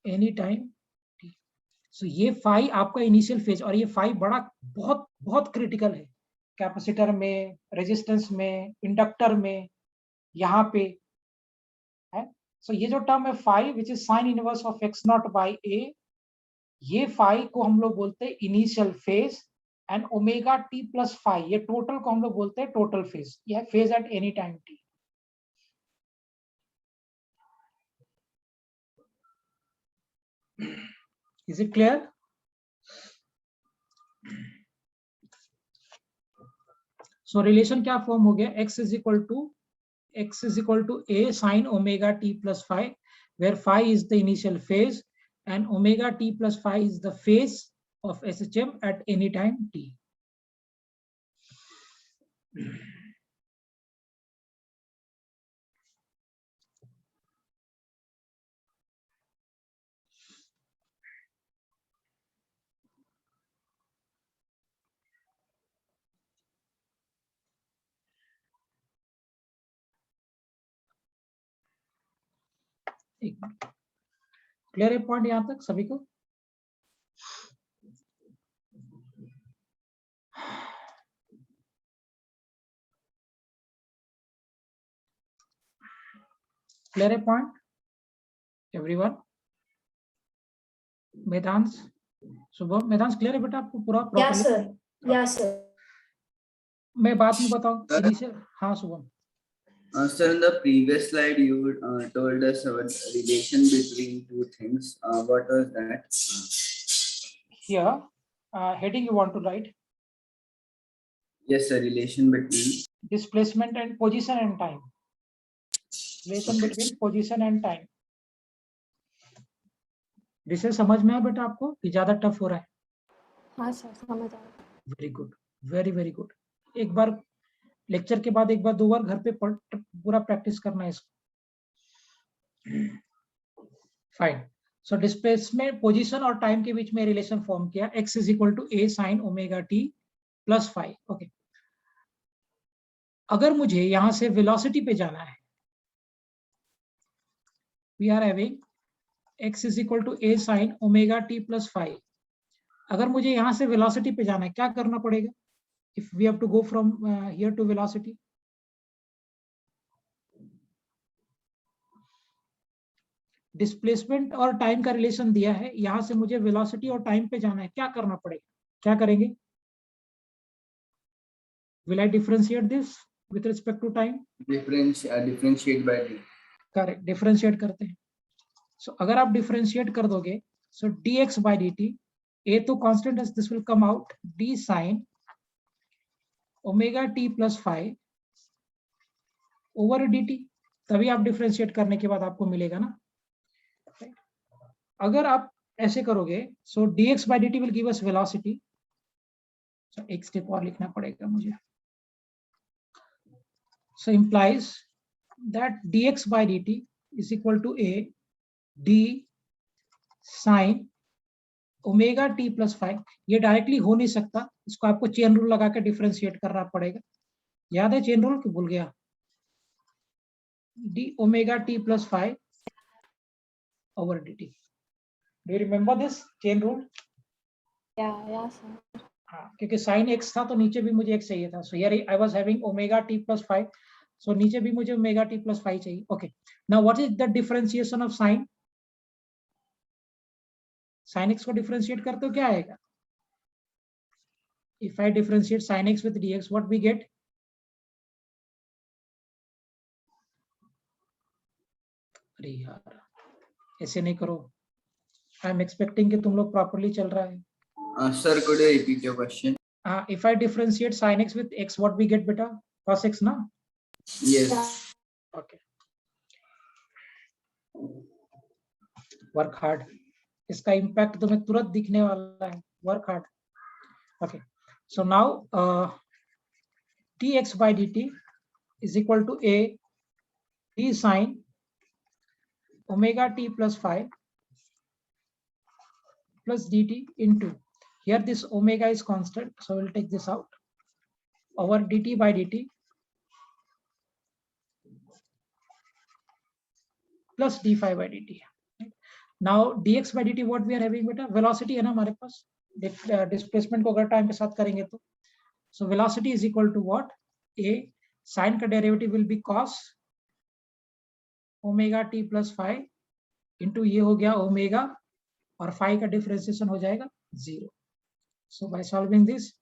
any time t. So ये फाइव आपका इनिशियल फेज, और ये फाइव बड़ा बहुत बहुत क्रिटिकल है कैपेसिटर में, रेजिस्टेंस में, इंडक्टर में, यहाँ पे है। सो ये जो टर्म है phi which is sine inverse of x naught by a, ये फाइव को हम लोग बोलते हैं initial phase, and omega t plus phi ये टोटल को हम लोग बोलते हैं टोटल फेज, ये phase at any time t. Is it clear? So relation क्या फॉर्म हो गया, x is equal to a sin omega t plus phi, where phi is the initial phase and omega t plus phi is the phase of SHM at any time t. Clear है point यहां तक सभी को? Clear है point everyone? मेदांश, Shubham, मेदांश clear है बेटा आपको पूरा प्रॉपर्ली? Yes sir. मैं बात में बताऊं इनिशियल। हाँ Shubham. Sir, in the previous slide, you told us about relation between two things. What was that? Here, heading you want to write? Yes, sir. Relation between Displacement and position and time. Relation between position and time. विषय समझ में आया बेटा आपको कि ज्यादा tough हो रहा है? हाँ सर, समझ आया। Very good, very very good. एक बार लेक्चर के बाद एक बार दो बार घर पे पूरा प्रैक्टिस करना है इसको। फाइन। सो डिस्प्लेसमेंट, पोजीशन और टाइम के बीच में रिलेशन फॉर्म किया, x is equal to a sin omega t plus five. Okay, अगर मुझे यहां से वेलोसिटी पे जाना है, we are having x is equal to a sin omega t plus five. अगर मुझे यहां से वेलोसिटी पे जाना है क्या करना पड़ेगा? If we have to go from here to velocity, displacement और टाइम का रिलेशन दिया है, यहां से मुझे वेलोसिटी और टाइम पे जाना है, क्या करना पड़ेगा? क्या करेंगे? Will I differentiate this with respect to time? differentiate by d. Correct, differentiate करते हैं। सो अगर आप डिफरेंशिएट कर दोगे, सो dx by dt, a तो कांस्टेंट है, this will come out d sin omega t plus five over dt, तभी आप डिफरेंशिएट करने के बाद आपको मिलेगा ना। अगर आप ऐसे करोगे, so dx by dt will give us velocity. So एक स्टेप और लिखना पड़ेगा मुझे। So implies that dx by dt इज equal to a d sin omega t plus phi. ये डायरेक्टली हो नहीं सकता, इसको आपको चेन रूल लगा के डिफरेंशिएट करना पड़ेगा। याद है चेन रूल कि भूल गया? D omega t plus five over D T. Do you remember this chain rule? या सर। हाँ, क्योंकि साइन एक्स था तो नीचे भी मुझे एक्स चाहिए था। So here I was having omega t plus phi, so नीचे भी मुझे ओमेगा टी प्लस फाइव चाहिए। Okay, now what is the differentiation of sine? Sine x को डिफरेंशिएट करते हो क्या आएगा? If I differentiate sine x with d x, what we get? अरे यार ऐसे नहीं करो, आई एम एक्सपेक्टिंग कि तुम लोग प्रॉपर्ली चल रहा है। Sir, could you repeat your question? If I differentiate sin x with x, what we get beta? Cos x, na? Yes. Okay. Work hard. इसका impact तुम्हें तुरंत दिखने वाला है। Work hard. Okay. So now dx by dt is equal to a d sin omega t plus 5 plus dt into Here this omega is constant, so we'll take this out. Over dt by dt plus d phi by dt. Now dx by dt what we are having beta? Velocity है ना हमारे पास. Displacement को अगर time के साथ करेंगे तो. So velocity is equal to what? A sin का derivative will be cos omega t plus phi into ये हो गया omega और phi का differentiation हो जाएगा 0. So by solving this,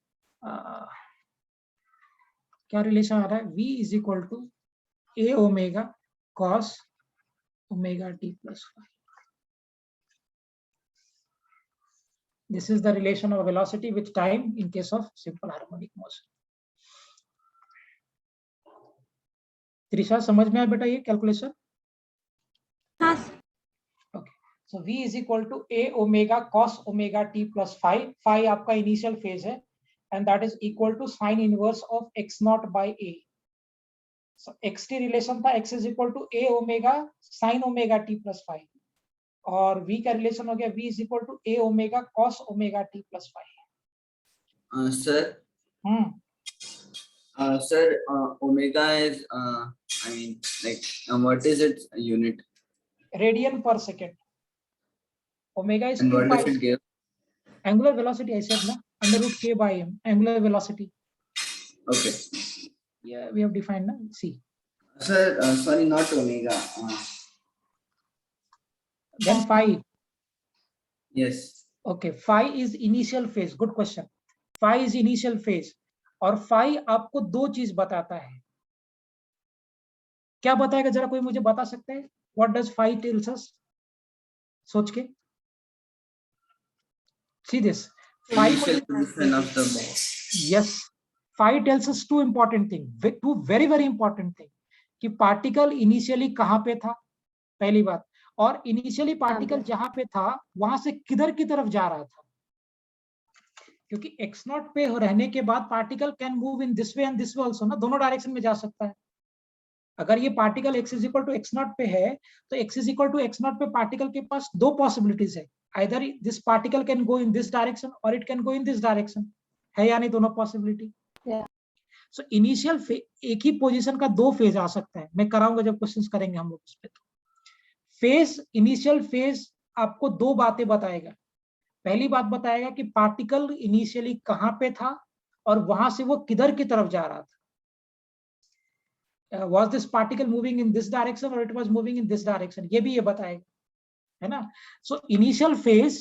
क्या रिलेशन आ रहा है? V is equal to a omega cos omega t plus phi. This is the relation of velocity with time in case of simple harmonic motion. Trisha समझ में आया बेटा ये कैलकुलेशन? हाँ Okay. So V is equal to a omega cos omega t plus phi. Phi आपका initial phase है, and that is equal to sin inverse of x naught by a. So xt relation था x is equal to a omega sin omega t plus phi. और v का relation हो गया v is equal to a omega cos omega t plus phi. Sir, sir, omega is I mean, like, what is its unit? Radian per second. Omega is And 2 what pi. does it give? Angular velocity I said na, under root k by m. Angular velocity. Okay. Yeah, we have defined na. See. Sir, sorry, not omega. Then phi. Yes. Okay, phi is initial phase. Good question. Phi is initial phase. और phi आपको दो चीज बताता है. क्या बताएगा जरा कोई मुझे बता सकते हैं? What does phi tells us? सोच के. See this. Phi Initial position of the ball. yes. Phi tells us two important things. Two very very important things. कि पार्टिकल इनिशियली कहाँ पे था, पहली बात. और इनिशियली पार्टिकल जहां पे था वहां से किधर की तरफ जा रहा था. क्योंकि x नॉट पे रहने के बाद particle can move in this way and this way also ना, दोनों डायरेक्शन में जा सकता है. अगर ये particle x is equal to x naught पे है तो x is equal to x naught पे पार्टिकल के पास दो पॉसिबिलिटीज है. Either this particle can go in this direction और it can go in this direction. है या नहीं दोनों पॉसिबिलिटी? सो इनिशियल एक ही पोजीशन का दो फेज आ सकता है. मैं कराऊंगा जब क्वेश्चंस करेंगे हम लोग उस पे. तो फेज, इनिशियल फेज आपको दो बातें बताएगा. पहली बात बताएगा कि पार्टिकल इनिशियली कहां पे था और वहां से वो किधर की तरफ जा रहा था. Was this particle moving in this direction or it was moving in this direction? ये भी ये बताएगा, है ना. So initial phase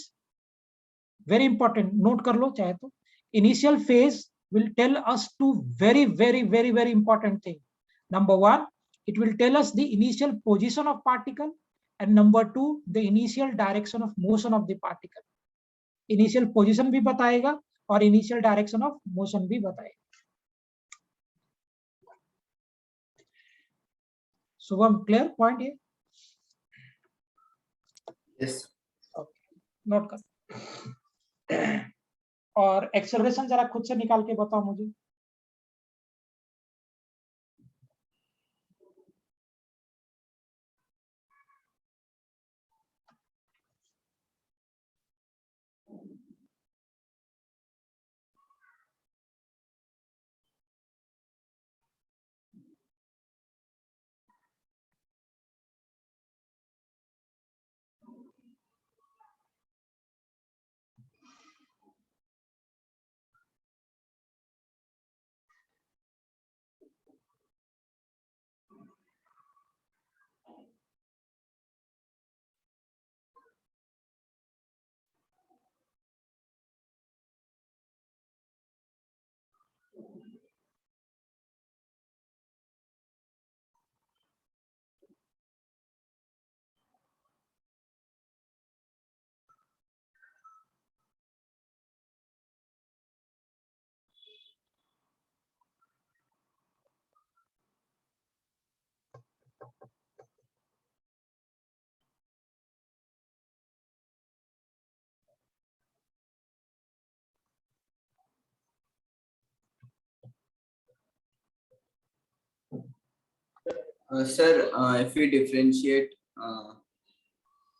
very important, note कर लो चाहे तो. Initial phase will tell us two very very very very important thing. Number one, it will tell us the initial position of particle, and number two, the initial direction of motion of the particle. Initial position भी बताएगा और initial direction of motion भी बताएगा. Shubham, clear point है? Yes. Note कर. और acceleration जरा खुद से निकाल के बताओ मुझे. Sir, if we differentiate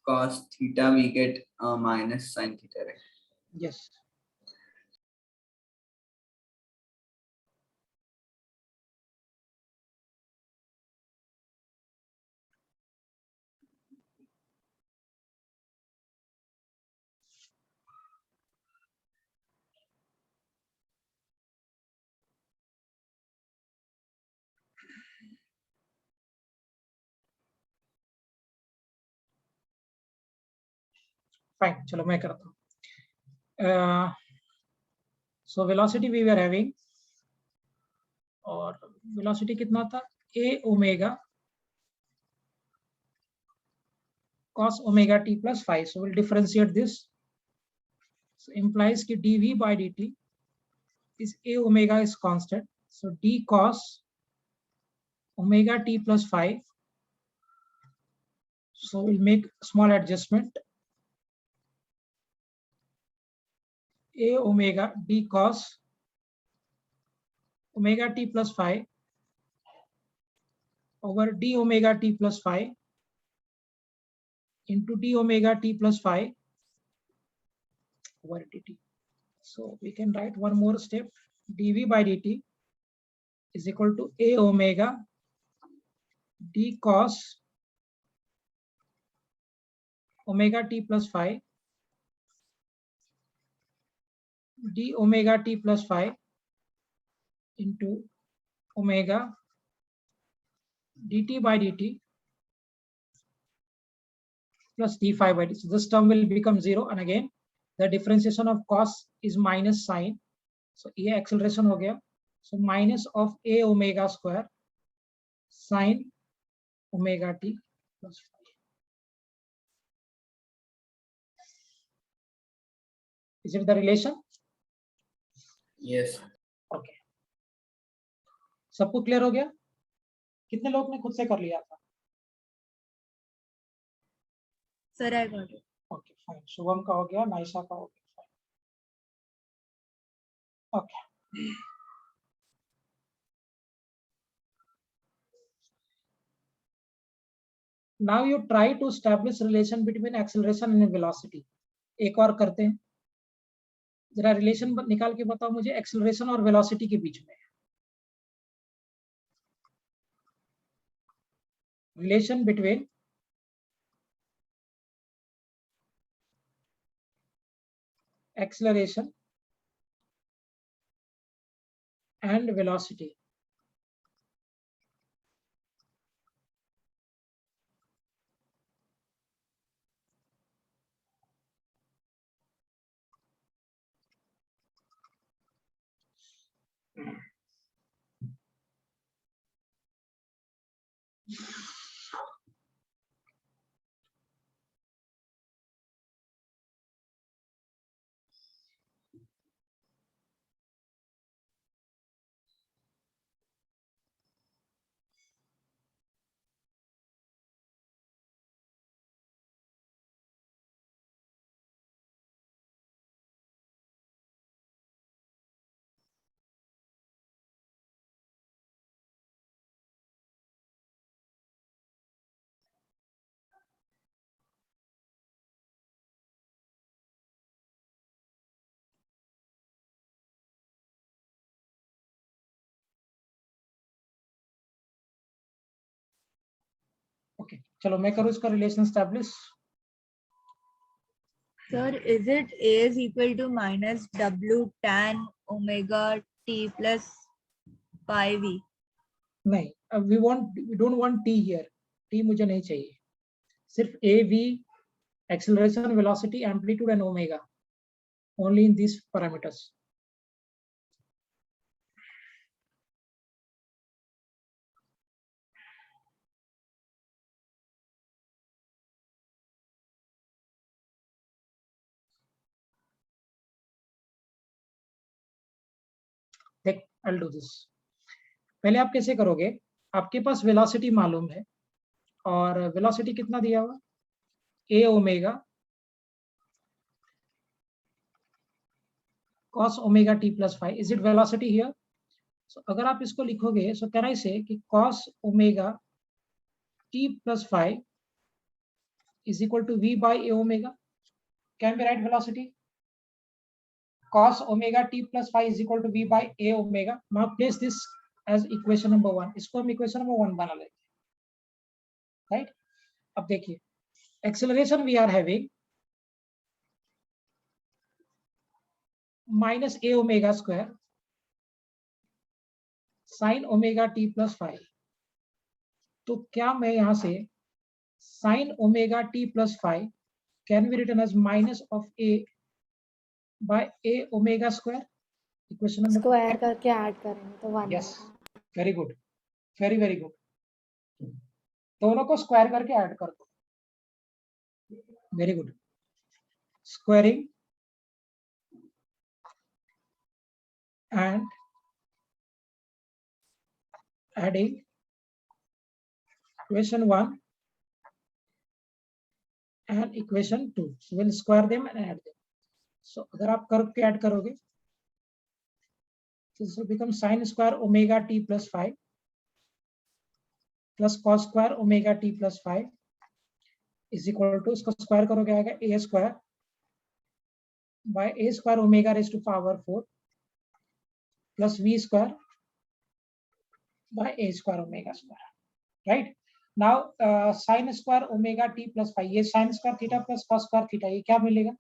cos theta, we get minus sin theta, right? Yes. Fine, चलो मैं करता हूँ. So velocity we are having, और वेलोसिटी कितना था, a omega cos omega t plus phi. So we'll differentiate this. So implies कि dv by dt is a omega is constant. So d cos omega t plus phi. So we'll make small adjustment. A omega d cos omega t plus phi over d omega t plus phi into d omega t plus phi over dt. So we can write one more step. dv by dt is equal to a omega d cos omega t plus phi d omega t plus phi into omega dt by dt plus d phi by dt. So this term will become 0, and again the differentiation of cos is minus sine. So ये acceleration हो गया. So minus of a omega square sine omega t plus phi. Is it the relation? Yes. Okay. सबको clear हो गया? कितने लोग ने खुद से कर लिया था? Sir, I got it. Okay, fine. Shubham का हो गया, नाइशा का हो गया. Fine. Okay. Now you try to establish relation between acceleration and velocity. एक और करते हैं. जरा रिलेशन निकाल के बताओ मुझे एक्सेलरेशन और वेलोसिटी के बीच में. Relation between acceleration and velocity. Okay, चलो मैं करूँ इसका relation establish. Sir, is it A is equal to minus W tan omega t plus pi v? नहीं, we don't want t here. t मुझे नहीं चाहिए. सिर्फ a v, acceleration, velocity, amplitude and omega. Only in these parameters. देख, I'll do this. पहले आप कैसे करोगे? आपके पास वेलोसिटी मालूम है, और वेलोसिटी कितना दिया हुआ? a omega cos omega t plus phi. Is it velocity here? So अगर आप इसको लिखोगे, so can I say कि cos omega t plus phi is equal to v by a omega? Can we write velocity? Cos omega t plus phi is equal to v by a omega. Now place this as equation number 1. इसको हम equation number 1 बना लेते हैं, right? अब देखिए, acceleration we are having minus a omega square sin omega t plus phi. तो क्या मैं यहाँ से sin omega t plus phi can be written as minus of a by a omega square. Equation number square करके add करेंगे तो 1 yes, very good, very good. दोनों को स्क्वायर करके ऐड कर दो. Very good. Squaring and adding equation 1 and equation 2. So we'll square them and add them. So अगर आप कर्व के ऐड करोगे, so this will become sin square omega t plus 5 plus cos square omega t plus 5 is equal to, इसको square करोगे आएगा a square by a square omega raised to power 4 plus v square by a square omega square, right? Now sin square omega t plus 5, ये sin square theta plus cos square theta, ये क्या मिलेगा?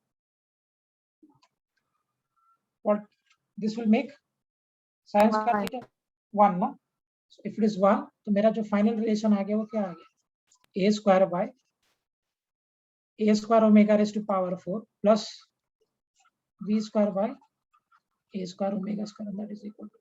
What this will make? Sin square theta 1 ना? So if it is 1, तो मेरा जो final relation आ गया वो क्या आ गया? A square by a square omega raised to power 4 plus v square by a square omega square, and that is equal to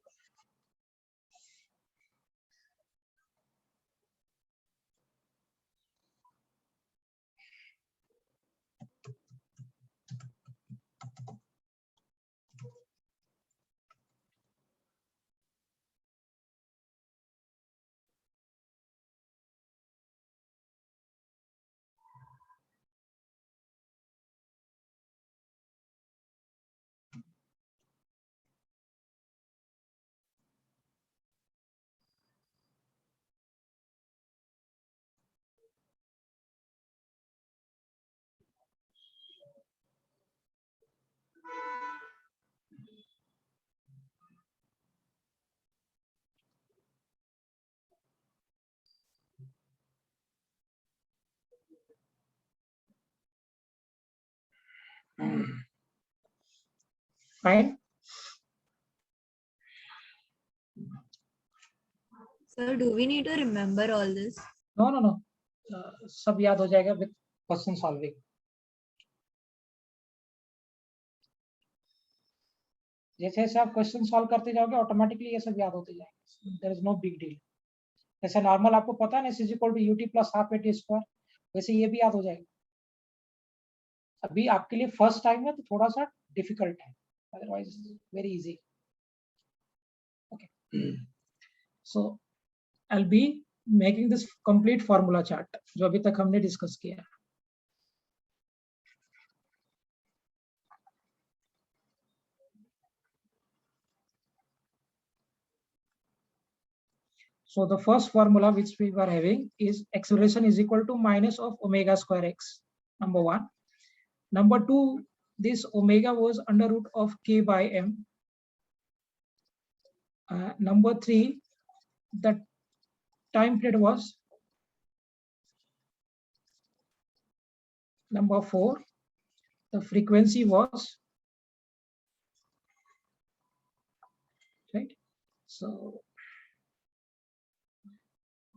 fine. So do we need to remember all this? No. सब याद हो जाएगा with question solving. जैसे जैसे आप question solve करते जाओगे automatically ये सब याद होते जाएंगे. There is no big deal. जैसे नॉर्मल आपको पता है ना, is equal to u t plus half a t square, वैसे ये भी याद हो जाएगा. अभी आपके लिए फर्स्ट टाइम है तो थोड़ा सा डिफिकल्ट है, otherwise very easy. Okay, so I will be making this complete formula chart जो अभी तक हमने डिस्कस किया. So the first formula which we were having is acceleration is equal to minus of omega square x, number 1. Number 2, this omega was under root of k by m. Number 3, the time period was. Number 4, the frequency was. Right. So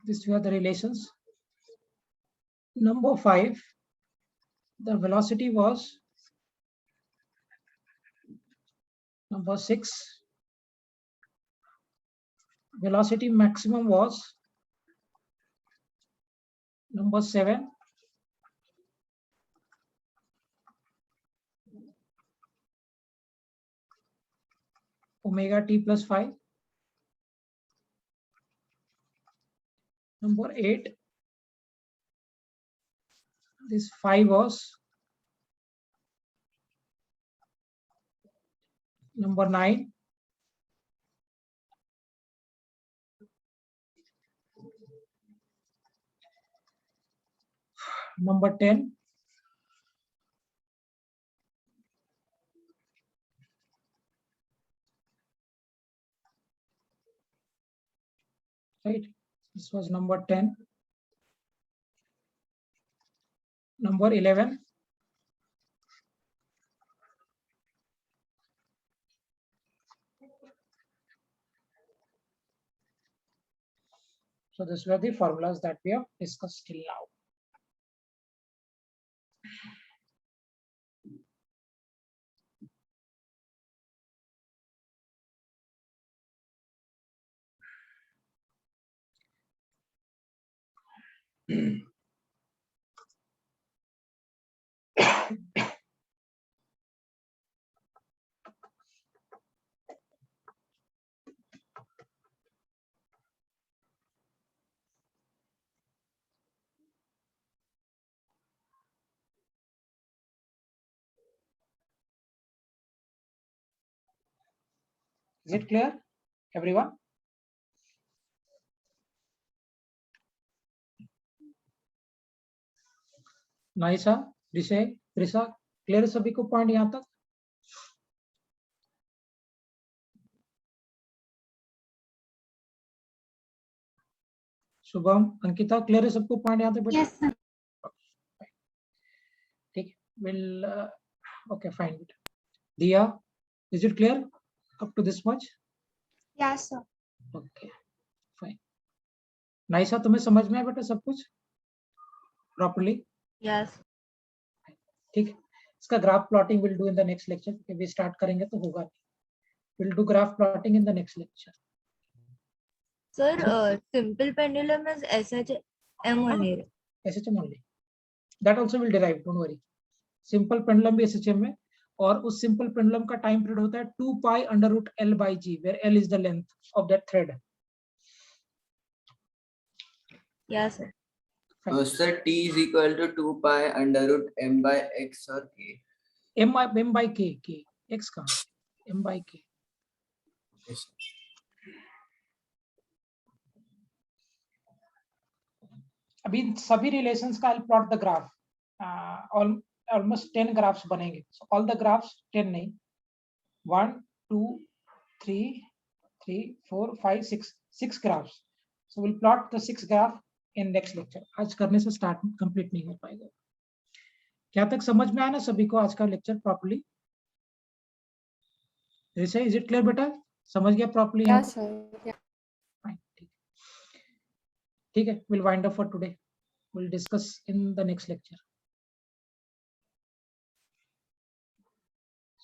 these were the relations. Number 5, the velocity was. Number 6, velocity maximum was. Number 7, omega t plus 5. Number 8, this 5 was. Number 9, number 10, right? This was number 10. Number 11, so these were the formulas that we have discussed till now. Is it clear, everyone? Naisa, ऋषय, Trisha, clear सभी को point यहाँ तक? Shubham, Ankita, clear है सबको point यहाँ तक बेटा? Yes, sir. ठीक, विल ओके फाइन बेटा. दिया, is it clear up to this much? Yes, sir. Okay fine. नाइसा, तुम्हें समझ में आया बेटा सब कुछ प्रॉपर्ली? Yes. ठीक है. इसका graph plotting will do in the next lecture. We start करेंगे तो होगा नहीं. Will do graph plotting in the next lecture. Sir, simple pendulum is SHM only. SHM only. That also will derive, don't worry. Simple pendulum भी SHM में, और उस simple pendulum का time period होता है 2 pi under root L by G, where L is the length of that thread. Yes, sir. So sir, T is equal to 2 pi under root M by X or K. M by K, X कहाँ? M by K. Yes. अभी सभी relations का I'll plot the graph. Almost 10 graphs बनेंगे. So all the graphs 10 नहीं. 1, 2, 3, 4, 5, 6 graphs. So we'll plot the 6 graph in next lecture. आज करने से start complete नहीं हो पाएगा. क्या तक समझ में आया ना सभी को आज का लेक्चर प्रॉपर्ली? जैसे इज इट क्लियर बेटा? समझ गया प्रॉपर्ली? Yes, sir. Yeah. ठीक है. We'll wind up for today. We'll discuss in the next lecture.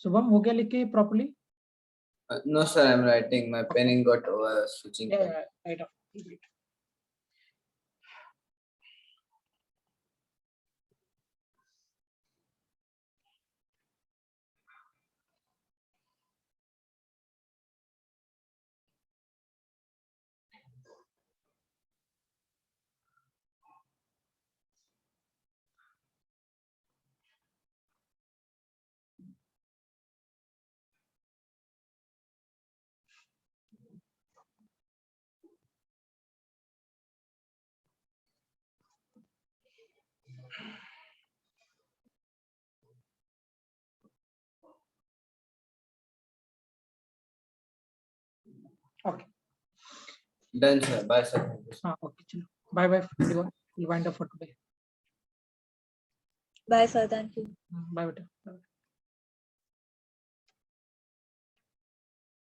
Shubham, हो गया लिख के properly? No sir, I'm writing. My penning got over switching. Yeah, right off. Okay. Done sir. Bye sir. हाँ, okay, चलो. Bye bye everyone. We'll wind up for today. Bye, sir. Thank you. Bye बेटा. Bye.